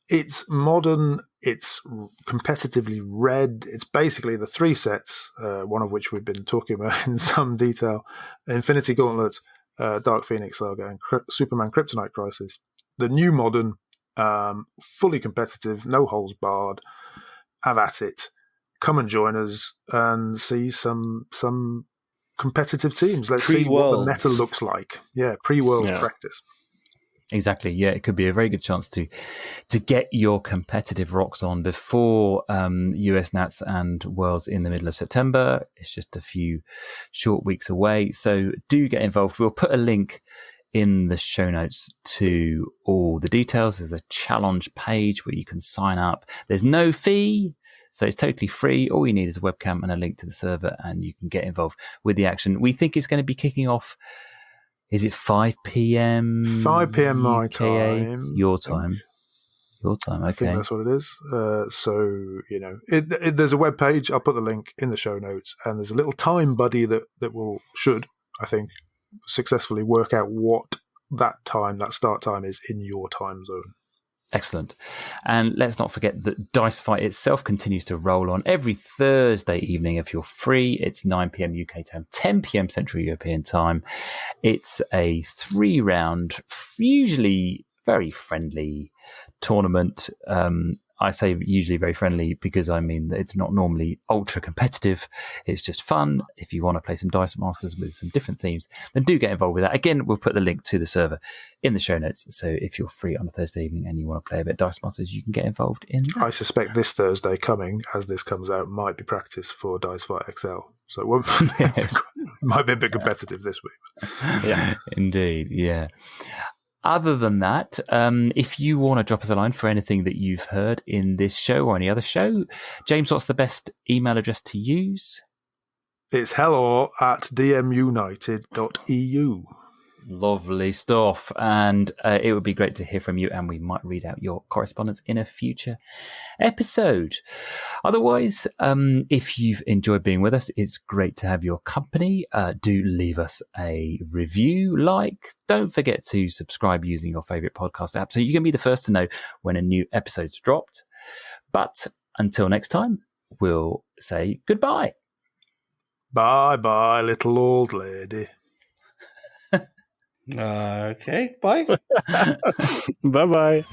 It's modern. It's competitively red. It's basically the 3 sets, one of which we've been talking about in some detail: Infinity Gauntlet, Dark Phoenix Saga, and Superman Kryptonite Crisis. The new modern, fully competitive, no holes barred. Have at it. Come and join us and see some competitive teams. Let's see what the meta looks like. Yeah, pre-Worlds practice. Exactly. Yeah, it could be a very good chance to get your competitive rocks on before US Nats and Worlds in the middle of September. It's just a few short weeks away. So do get involved. We'll put a link in the show notes to all the details. There's a challenge page where you can sign up. There's no fee. So it's totally free. All you need is a webcam and a link to the server, and you can get involved with the action. We think it's going to be kicking off. Is it 5 p.m.? 5 p.m. my time. Your time. Your time, okay. I think that's what it is. So, there's a web page. I'll put the link in the show notes. And there's a little time buddy that should, I think, successfully work out what that start time is in your time zone. Excellent. And let's not forget that Dice Fight itself continues to roll on every Thursday evening if you're free. It's 9 p.m. UK time, 10 p.m. Central European time. It's a 3-round, usually very friendly tournament. I say usually very friendly because I mean that it's not normally ultra competitive. It's just fun. If you want to play some Dice Masters with some different themes, then do get involved with that. Again, we'll put the link to the server in the show notes. So if you're free on a Thursday evening and you want to play a bit of Dice Masters, you can get involved in that. I suspect this Thursday coming, as this comes out, might be practice for Dice Fight XL. So it won't it might be a bit competitive this week. Yeah, indeed. Yeah. Other than that, if you want to drop us a line for anything that you've heard in this show or any other show, James, what's the best email address to use? It's hello@dmunited.eu. Lovely stuff. And it would be great to hear from you, and we might read out your correspondence in a future episode. Otherwise, if you've enjoyed being with us, it's great to have your company. Do leave us a review, don't forget to subscribe using your favorite podcast app so you can be the first to know when a new episode's dropped. But until next time, we'll say goodbye. Bye, little old lady. Okay, bye. Bye-bye.